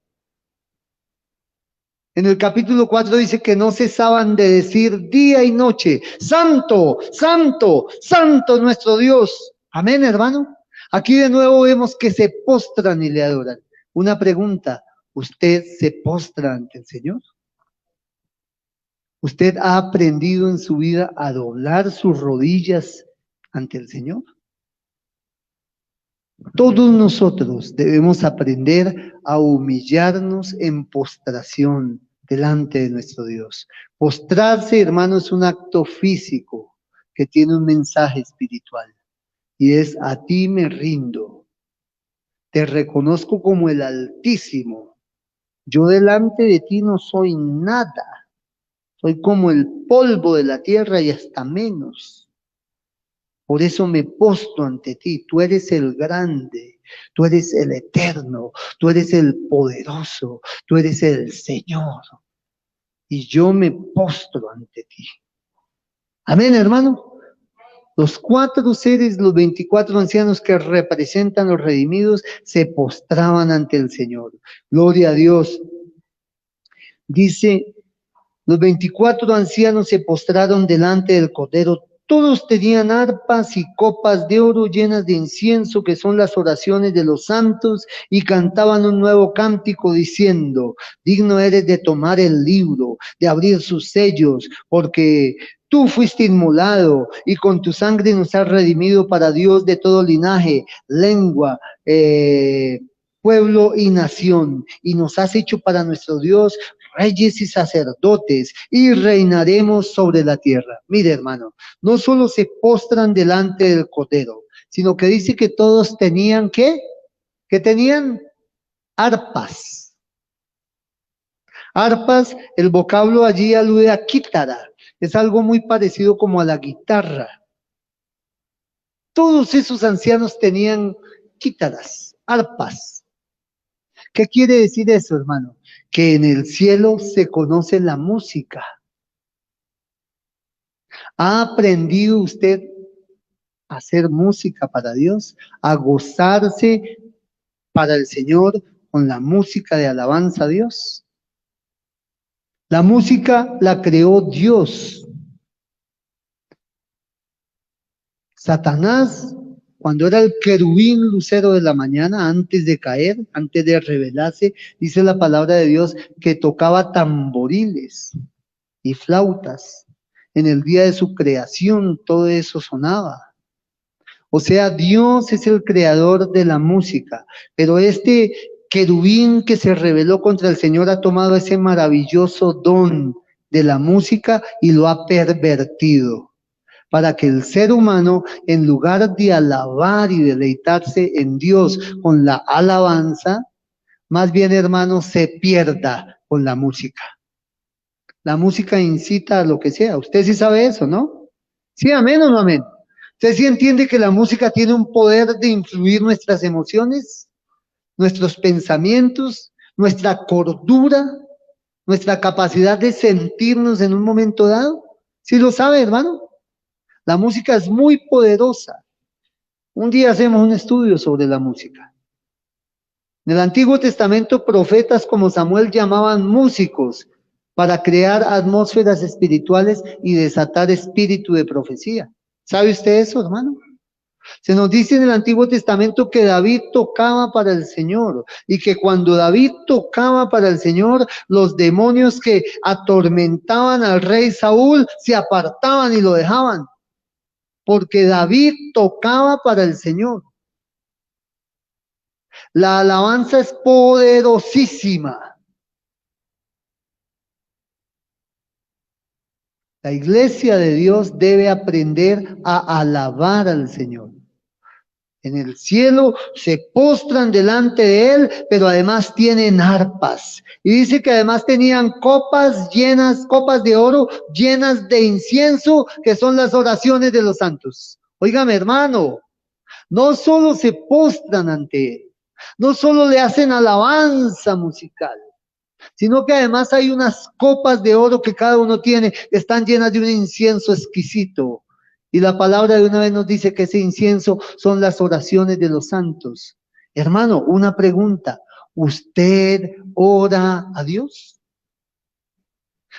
En el capítulo 4 dice que no cesaban de decir día y noche: santo, santo, santo nuestro Dios. Amén, hermano. Aquí de nuevo vemos que se postran y le adoran. Una pregunta: ¿usted se postra ante el Señor? ¿Usted ha aprendido en su vida a doblar sus rodillas ante el Señor? Todos nosotros debemos aprender a humillarnos en postración delante de nuestro Dios. Postrarse, hermano, es un acto físico, que tiene un mensaje espiritual y es: a ti me rindo, te reconozco como el Altísimo, yo delante de ti no soy nada, soy como el polvo de la tierra y hasta menos. Por eso me postro ante ti, tú eres el grande, tú eres el eterno, tú eres el poderoso, tú eres el Señor, y yo me postro ante ti. Amén, hermano. Los 4 seres, los 24 ancianos que representan los redimidos, se postraban ante el Señor. Gloria a Dios. Dice: los 24 ancianos se postraron delante del Cordero. Todos tenían arpas y copas de oro llenas de incienso, que son las oraciones de los santos, y cantaban un nuevo cántico diciendo: digno eres de tomar el libro, de abrir sus sellos, porque tú fuiste inmolado y con tu sangre nos has redimido para Dios de todo linaje, lengua, pueblo y nación, y nos has hecho para nuestro Dios reyes y sacerdotes, y reinaremos sobre la tierra. Mire, hermano, no solo se postran delante del Cordero, sino que dice que todos tenían, ¿qué? Que tenían arpas. Arpas, el vocablo allí alude a quítara, es algo muy parecido como a la guitarra. Todos esos ancianos tenían quítaras, arpas. ¿Qué quiere decir eso, hermano? Que en el cielo se conoce la música. ¿Ha aprendido usted a hacer música para Dios, a gozarse para el Señor con la música de alabanza a Dios? La música la creó Dios. Satanás, cuando era el querubín lucero de la mañana, antes de caer, antes de rebelarse, dice la palabra de Dios que tocaba tamboriles y flautas. En el día de su creación todo eso sonaba. O sea, Dios es el creador de la música, pero este querubín que se rebeló contra el Señor ha tomado ese maravilloso don de la música y lo ha pervertido, para que el ser humano, en lugar de alabar y deleitarse en Dios con la alabanza, más bien, hermano, se pierda con la música. La música incita a lo que sea. Usted sí sabe eso, ¿no? Sí, amén o no amén. ¿Usted sí entiende que la música tiene un poder de influir nuestras emociones, nuestros pensamientos, nuestra cordura, nuestra capacidad de sentirnos en un momento dado? ¿Sí lo sabe, hermano? La música es muy poderosa. Un día hacemos un estudio sobre la música. En el Antiguo Testamento, profetas como Samuel llamaban músicos para crear atmósferas espirituales y desatar espíritu de profecía. ¿Sabe usted eso, hermano? Se nos dice en el Antiguo Testamento que David tocaba para el Señor y que cuando David tocaba para el Señor, los demonios que atormentaban al rey Saúl se apartaban y lo dejaban, porque David tocaba para el Señor. La alabanza es poderosísima. La iglesia de Dios debe aprender a alabar al Señor. En el cielo se postran delante de Él, pero además tienen arpas. Y dice que además tenían copas llenas, copas de oro llenas de incienso, que son las oraciones de los santos. Óigame, hermano, no solo se postran ante Él, no solo le hacen alabanza musical, sino que además hay unas copas de oro que cada uno tiene, que están llenas de un incienso exquisito. Y la palabra de una vez nos dice que ese incienso son las oraciones de los santos. Hermano, una pregunta: ¿usted ora a Dios?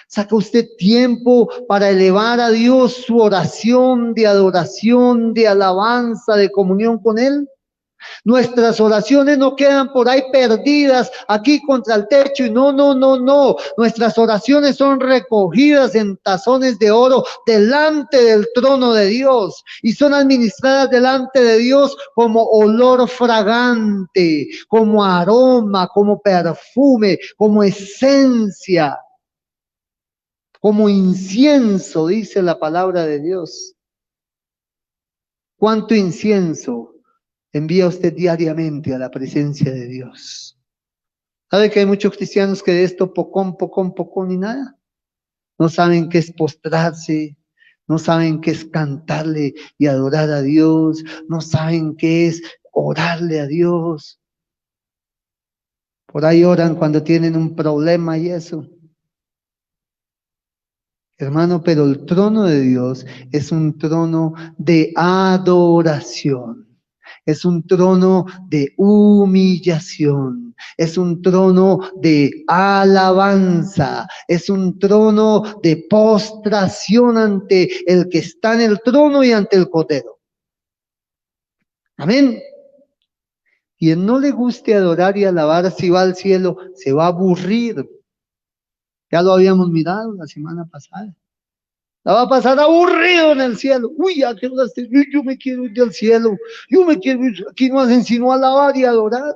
¿Saca usted tiempo para elevar a Dios su oración de adoración, de alabanza, de comunión con Él? Nuestras oraciones no quedan por ahí perdidas aquí contra el techo y no, no, no, no. Nuestras oraciones son recogidas en tazones de oro delante del trono de Dios y son administradas delante de Dios como olor fragante, como aroma, como perfume, como esencia, como incienso, dice la palabra de Dios. ¿Cuánto incienso envía usted diariamente a la presencia de Dios? ¿Sabe que hay muchos cristianos que de esto pocón y nada? No saben qué es postrarse, no saben qué es cantarle y adorar a Dios, no saben qué es orarle a Dios. Por ahí oran cuando tienen un problema y eso. Hermano, pero el trono de Dios es un trono de adoración. Es un trono de humillación, es un trono de alabanza, es un trono de postración ante el que está en el trono y ante el Cordero. Amén. Quien no le guste adorar y alabar, si va al cielo, se va a aburrir. Ya lo habíamos mirado la semana pasada. La va a pasar aburrido en el cielo. Uy, ¿a qué hora estoy? Yo me quiero ir del cielo. Yo me quiero ir. Aquí no hacen sino alabar y adorar.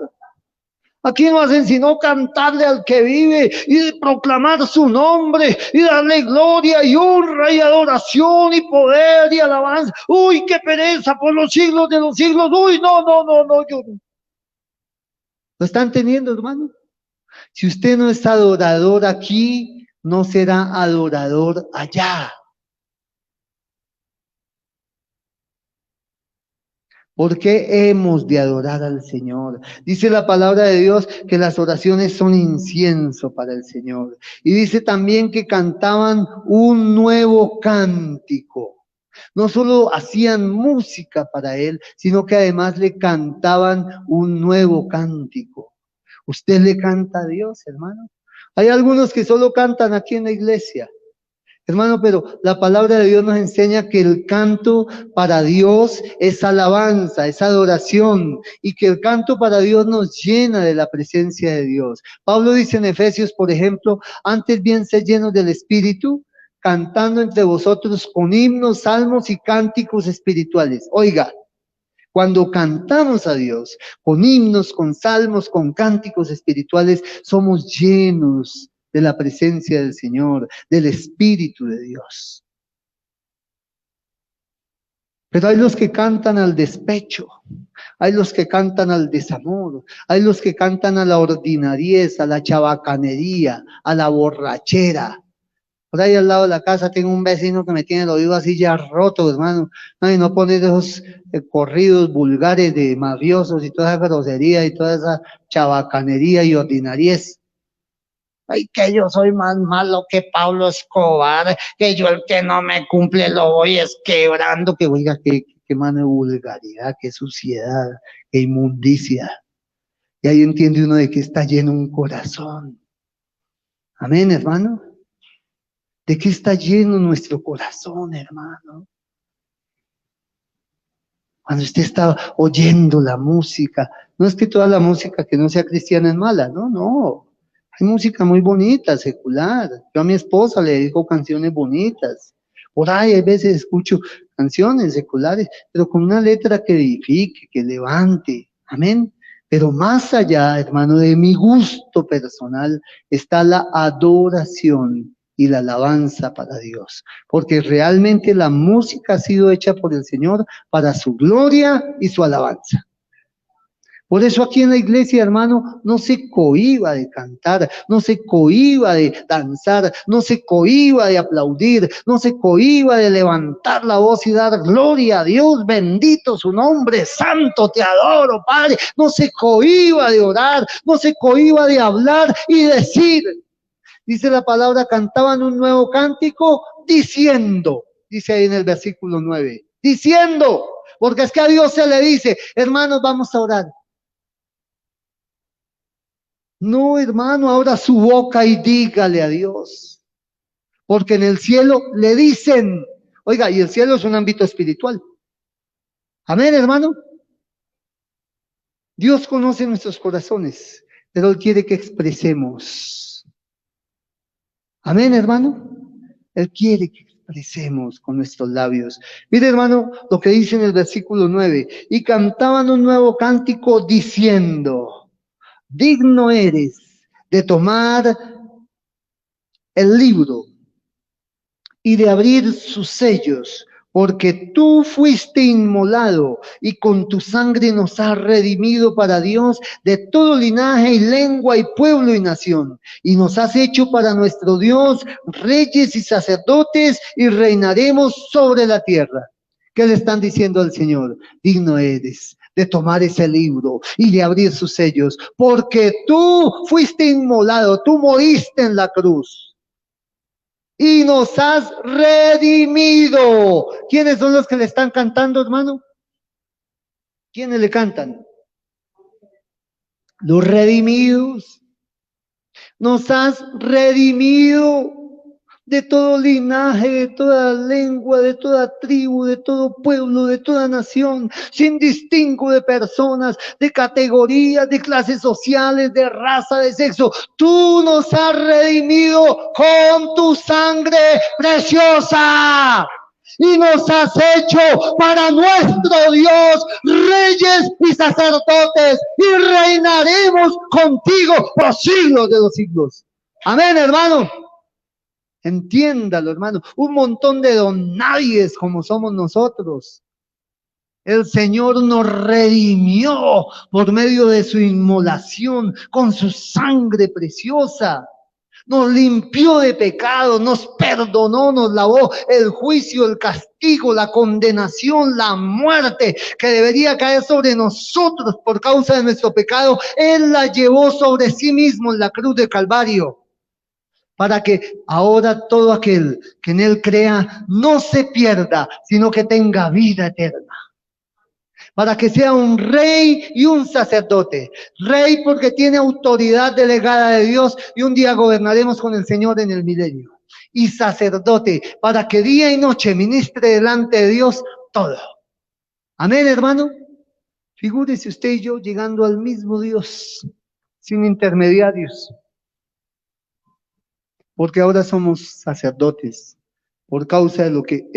Aquí no hacen sino cantarle al que vive y proclamar su nombre y darle gloria y honra y adoración y poder y alabanza. Uy, qué pereza por los siglos de los siglos. Uy, no, yo no. ¿Lo están teniendo, hermano? Si usted no es adorador aquí, no será adorador allá. ¿Por qué hemos de adorar al Señor? Dice la palabra de Dios que las oraciones son incienso para el Señor. Y dice también que cantaban un nuevo cántico. No solo hacían música para Él, sino que además le cantaban un nuevo cántico. ¿Usted le canta a Dios, hermano? Hay algunos que solo cantan aquí en la iglesia. Hermano, pero la palabra de Dios nos enseña que el canto para Dios es alabanza, es adoración, y que el canto para Dios nos llena de la presencia de Dios. Pablo dice en Efesios, por ejemplo, antes bien sed llenos del Espíritu, cantando entre vosotros con himnos, salmos y cánticos espirituales. Oiga, cuando cantamos a Dios con himnos, con salmos, con cánticos espirituales, somos llenos de la presencia del Señor, del Espíritu de Dios. Pero hay los que cantan al despecho, hay los que cantan al desamor, hay los que cantan a la ordinariez, a la chabacanería, a la borrachera. Por ahí al lado de la casa tengo un vecino que me tiene el oído así ya roto, hermano. Ay, no pone esos corridos vulgares de mafiosos y toda esa grosería y toda esa chabacanería y ordinariez. Ay, que yo soy más malo que Pablo Escobar, que yo el que no me cumple lo voy es quebrando, que oiga, qué mano de vulgaridad, qué suciedad, qué inmundicia. Y ahí entiende uno de que está lleno un corazón. Amén, hermano. ¿De qué está lleno nuestro corazón, hermano? Cuando usted está oyendo la música, no es que toda la música que no sea cristiana es mala, no. Hay música muy bonita, secular. Yo a mi esposa le dedico canciones bonitas. Por ahí a veces escucho canciones seculares, pero con una letra que edifique, que levante. Amén. Pero más allá, hermano, de mi gusto personal, está la adoración y la alabanza para Dios. Porque realmente la música ha sido hecha por el Señor para su gloria y su alabanza. Por eso aquí en la iglesia, hermano, no se cohíba de cantar, no se cohíba de danzar, no se cohíba de aplaudir, no se cohíba de levantar la voz y dar gloria a Dios, bendito su nombre, santo te adoro, Padre. No se cohíba de orar, no se cohíba de hablar y decir. Dice la palabra, cantaban un nuevo cántico diciendo, dice ahí en el versículo 9, diciendo, porque es que a Dios se le dice, hermanos, vamos a orar. No, hermano, ahora su boca y dígale a Dios. Porque en el cielo le dicen, oiga, y el cielo es un ámbito espiritual. Amén, hermano. Dios conoce nuestros corazones, pero Él quiere que expresemos. Amén, hermano. Él quiere que expresemos con nuestros labios. Mire, hermano, lo que dice en el versículo 9. Y cantaban un nuevo cántico diciendo, digno eres de tomar el libro y de abrir sus sellos, porque tú fuiste inmolado y con tu sangre nos has redimido para Dios de todo linaje y lengua y pueblo y nación. Y nos has hecho para nuestro Dios reyes y sacerdotes y reinaremos sobre la tierra. ¿Qué le están diciendo al Señor? Digno eres de tomar ese libro y de abrir sus sellos, porque tú fuiste inmolado, tú moriste en la cruz y nos has redimido. ¿Quiénes son los que le están cantando, hermano? ¿Quiénes le cantan? Los redimidos. Nos has redimido de todo linaje, de toda lengua, de toda tribu, de todo pueblo, de toda nación, sin distingo de personas, de categorías, de clases sociales, de raza, de sexo. Tú nos has redimido con tu sangre preciosa. Y nos has hecho para nuestro Dios reyes y sacerdotes y reinaremos contigo por siglos de los siglos. Amén, hermano. Entiéndalo, hermano. Un montón de donadies como somos nosotros. El Señor nos redimió por medio de su inmolación con su sangre preciosa. Nos limpió de pecado, nos perdonó, nos lavó el juicio, el castigo, la condenación, la muerte que debería caer sobre nosotros por causa de nuestro pecado. Él la llevó sobre sí mismo en la cruz de Calvario, para que ahora todo aquel que en Él crea no se pierda, sino que tenga vida eterna. Para que sea un rey y un sacerdote. Rey porque tiene autoridad delegada de Dios y un día gobernaremos con el Señor en el milenio. Y sacerdote para que día y noche ministre delante de Dios todo. Amén, hermano. Figúrese usted y yo llegando al mismo Dios, sin intermediarios. Porque ahora somos sacerdotes por causa de lo que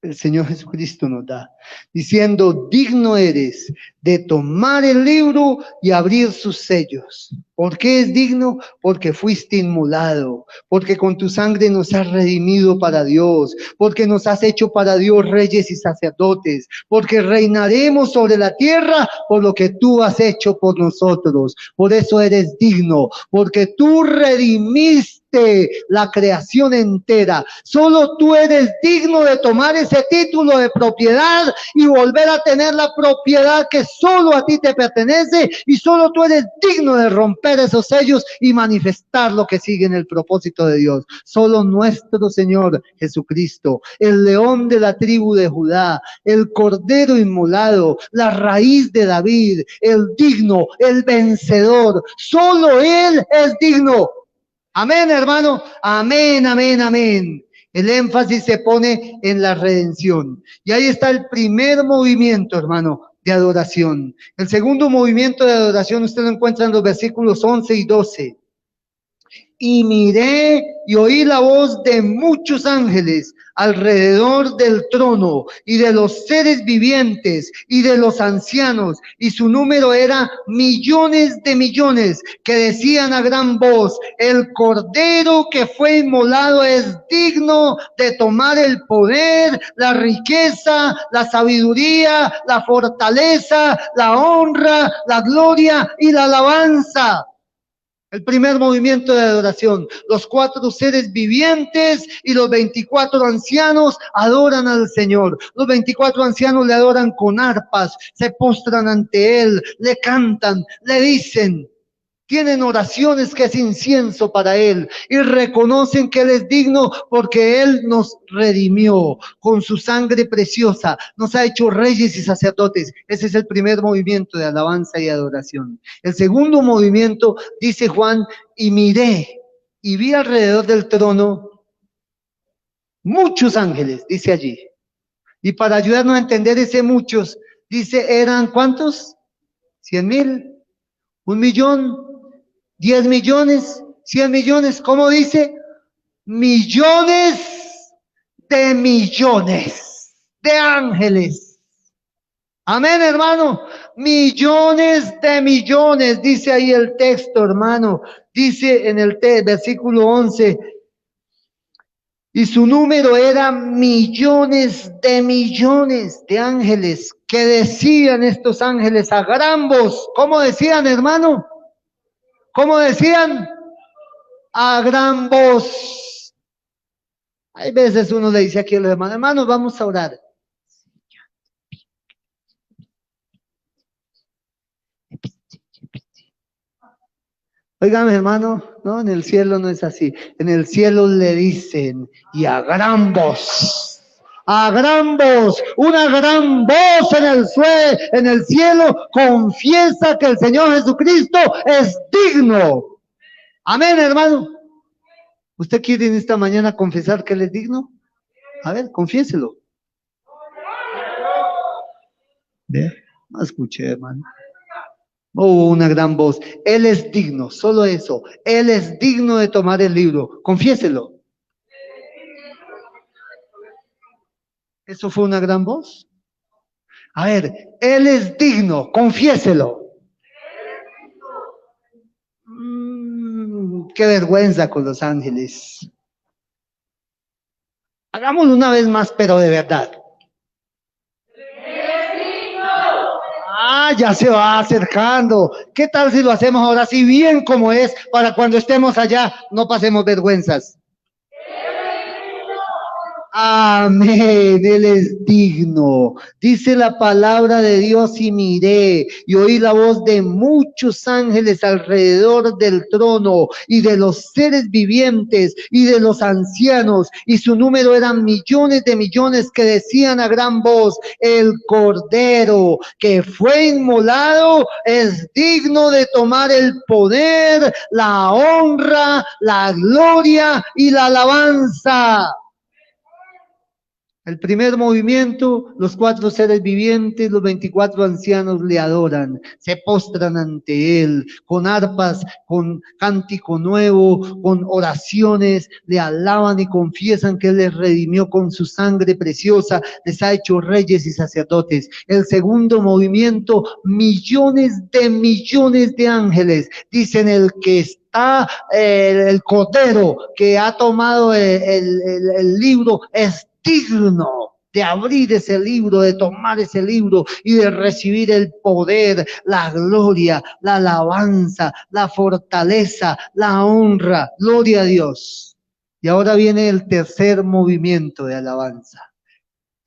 el Señor Jesucristo nos da, diciendo, digno eres de tomar el libro y abrir sus sellos. ¿Por qué es digno? Porque fuiste inmolado, porque con tu sangre nos has redimido para Dios, porque nos has hecho para Dios reyes y sacerdotes, porque reinaremos sobre la tierra por lo que tú has hecho por nosotros. Por eso eres digno, porque tú redimiste la creación entera. Solo tú eres digno de tomar ese título de propiedad y volver a tener la propiedad que solo a ti te pertenece, y solo tú eres digno de romper esos sellos y manifestar lo que sigue en el propósito de Dios. Solo nuestro Señor Jesucristo, el león de la tribu de Judá, el cordero inmolado, la raíz de David, el digno, el vencedor, solo Él es digno. Amén, hermano. Amén, amén, amén. El énfasis se pone en la redención. Y ahí está el primer movimiento, hermano, de adoración. El segundo movimiento de adoración usted lo encuentra en los versículos 11 y 12. Y miré y oí la voz de muchos ángeles alrededor del trono y de los seres vivientes y de los ancianos, y su número era millones de millones, que decían a gran voz, el cordero que fue inmolado es digno de tomar el poder, la riqueza, la sabiduría, la fortaleza, la honra, la gloria y la alabanza. El primer movimiento de adoración, los 4 seres vivientes y los 24 ancianos adoran al Señor. Los 24 ancianos le adoran con arpas, se postran ante Él, le cantan, le dicen, tienen oraciones que es incienso para Él y reconocen que Él es digno porque Él nos redimió con su sangre preciosa, nos ha hecho reyes y sacerdotes. Ese es el primer movimiento de alabanza y adoración. El segundo movimiento, dice Juan, y miré y vi alrededor del trono muchos ángeles, dice allí. Y para ayudarnos a entender ese muchos, dice, ¿eran cuántos? 100,000, 1,000,000. 10 millones, 100 millones, ¿cómo dice? Millones de ángeles. Amén, hermano. Millones de millones, dice ahí el texto, hermano. Dice en el versículo 11, Y su número era millones de ángeles, que decían estos ángeles a gran voz. ¿Cómo decían, hermano? ¿Cómo decían? A gran voz. Hay veces uno le dice aquí a los hermanos, hermanos, vamos a orar. Oigan, hermano, no, en el cielo no es así. En el cielo le dicen, y a gran voz, una gran voz en el cielo, confiesa que el Señor Jesucristo es digno. Amén, hermano. ¿Usted quiere en esta mañana confesar que Él es digno? A ver, confiéselo. ¿Ve? No escuché, hermano. Oh, una gran voz. Él es digno, solo eso. Él es digno de tomar el libro. Confiéselo. ¿Eso fue una gran voz? A ver, Él es digno, confiéselo. Qué vergüenza con los ángeles. Hagámoslo una vez más, pero de verdad. Ah, ya se va acercando. ¿Qué tal si lo hacemos ahora sí bien como es, para cuando estemos allá no pasemos vergüenzas? Amén, Él es digno. Dice la palabra de Dios y miré y oí la voz de muchos ángeles alrededor del trono y de los seres vivientes y de los ancianos, y su número eran millones de millones, que decían a gran voz, el Cordero que fue inmolado es digno de tomar el poder, la honra, la gloria y la alabanza. El primer movimiento, los 4 seres vivientes, los 24 ancianos le adoran, se postran ante Él, con arpas, con cántico nuevo, con oraciones, le alaban y confiesan que Él les redimió con su sangre preciosa, les ha hecho reyes y sacerdotes. El segundo movimiento, millones de ángeles, dicen el que está, el Cordero que ha tomado el libro es digno de abrir ese libro, de tomar ese libro y de recibir el poder, la gloria, la alabanza, la fortaleza, la honra. Gloria a Dios. Y ahora viene el tercer movimiento de alabanza.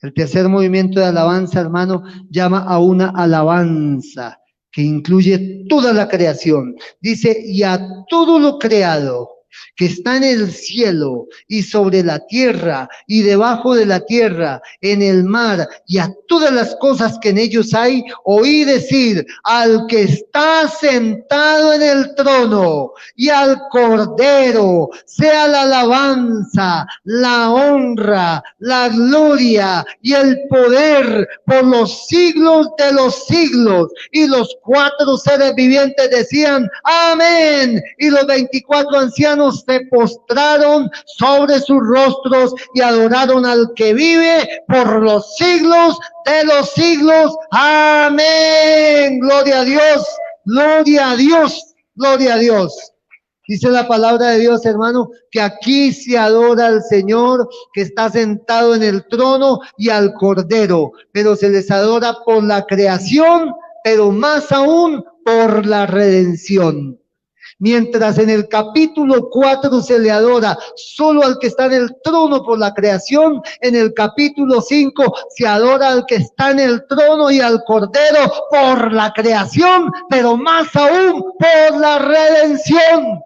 El tercer movimiento de alabanza, hermano, llama a una alabanza que incluye toda la creación. Dice, y a todo lo creado que está en el cielo y sobre la tierra y debajo de la tierra, en el mar, y a todas las cosas que en ellos hay, oí decir al que está sentado en el trono y al Cordero, sea la alabanza, la honra, la gloria y el poder por los siglos de los siglos. Y los 4 seres vivientes decían, amén. Y los 24 ancianos se postraron sobre sus rostros y adoraron al que vive por los siglos de los siglos. Amén. Gloria a Dios, gloria a Dios, gloria a Dios. Dice la palabra de Dios, hermano, que aquí se adora al Señor que está sentado en el trono y al Cordero, pero se les adora por la creación, pero más aún por la redención. Mientras en el capítulo 4 se le adora solo al que está en el trono por la creación, en el capítulo 5 se adora al que está en el trono y al Cordero por la creación, pero más aún por la redención.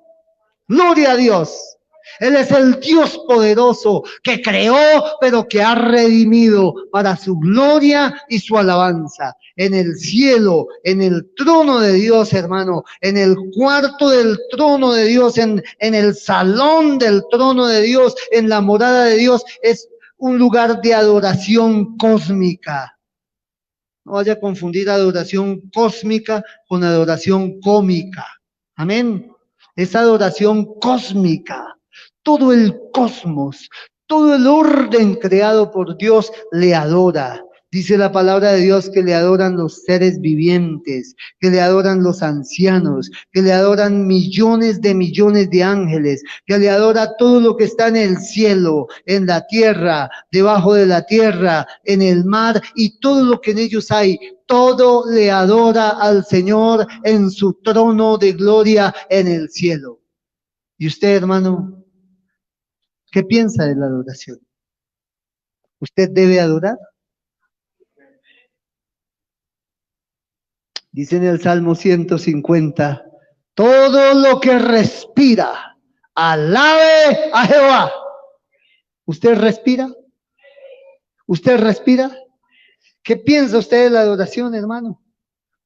Gloria a Dios. Él es el Dios poderoso que creó, pero que ha redimido para su gloria y su alabanza. En el cielo, en el trono de Dios, hermano, en el cuarto del trono de Dios, en el salón del trono de Dios, en la morada de Dios, es un lugar de adoración cósmica. No vaya a confundir adoración cósmica con adoración cómica. Amén. Es adoración cósmica. Todo el cosmos, todo el orden creado por Dios le adora. Dice la palabra de Dios que le adoran los seres vivientes, que le adoran los ancianos, que le adoran millones de ángeles, que le adora todo lo que está en el cielo, en la tierra, debajo de la tierra, en el mar y todo lo que en ellos hay. Todo le adora al Señor en su trono de gloria en el cielo. ¿Y usted, hermano, qué piensa de la adoración? ¿Usted debe adorar? Dice en el Salmo 150, todo lo que respira, alabe a Jehová. ¿Usted respira? ¿Usted respira? ¿Qué piensa usted de la adoración, hermano?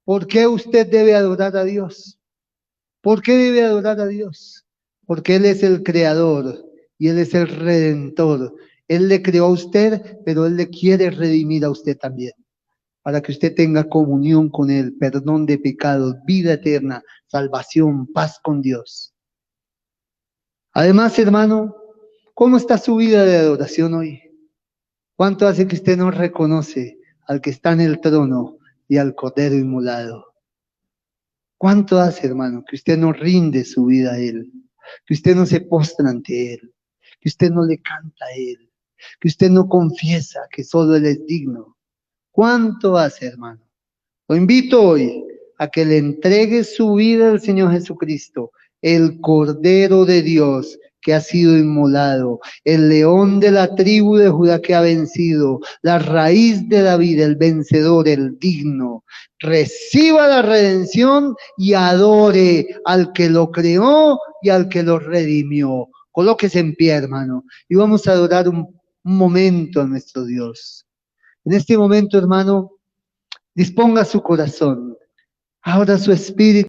¿Por qué usted debe adorar a Dios? ¿Por qué debe adorar a Dios? Porque Él es el creador y Él es el redentor. Él le creó a usted, pero Él le quiere redimir a usted también, para que usted tenga comunión con Él, perdón de pecados, vida eterna, salvación, paz con Dios. Además, hermano, ¿cómo está su vida de adoración hoy? ¿Cuánto hace que usted no reconoce al que está en el trono y al Cordero inmolado? ¿Cuánto hace, hermano, que usted no rinde su vida a Él? Que usted no se postra ante Él, que usted no le canta a Él, que usted no confiesa que solo Él es digno. ¿Cuánto hace, hermano? Lo invito hoy a que le entregue su vida al Señor Jesucristo, el Cordero de Dios que ha sido inmolado, el león de la tribu de Judá que ha vencido, la raíz de David, el vencedor, el digno. Reciba la redención y adore al que lo creó y al que lo redimió. Colóquese en pie, hermano, y vamos a adorar un momento a nuestro Dios. En este momento, hermano, disponga su corazón, ahora su espíritu.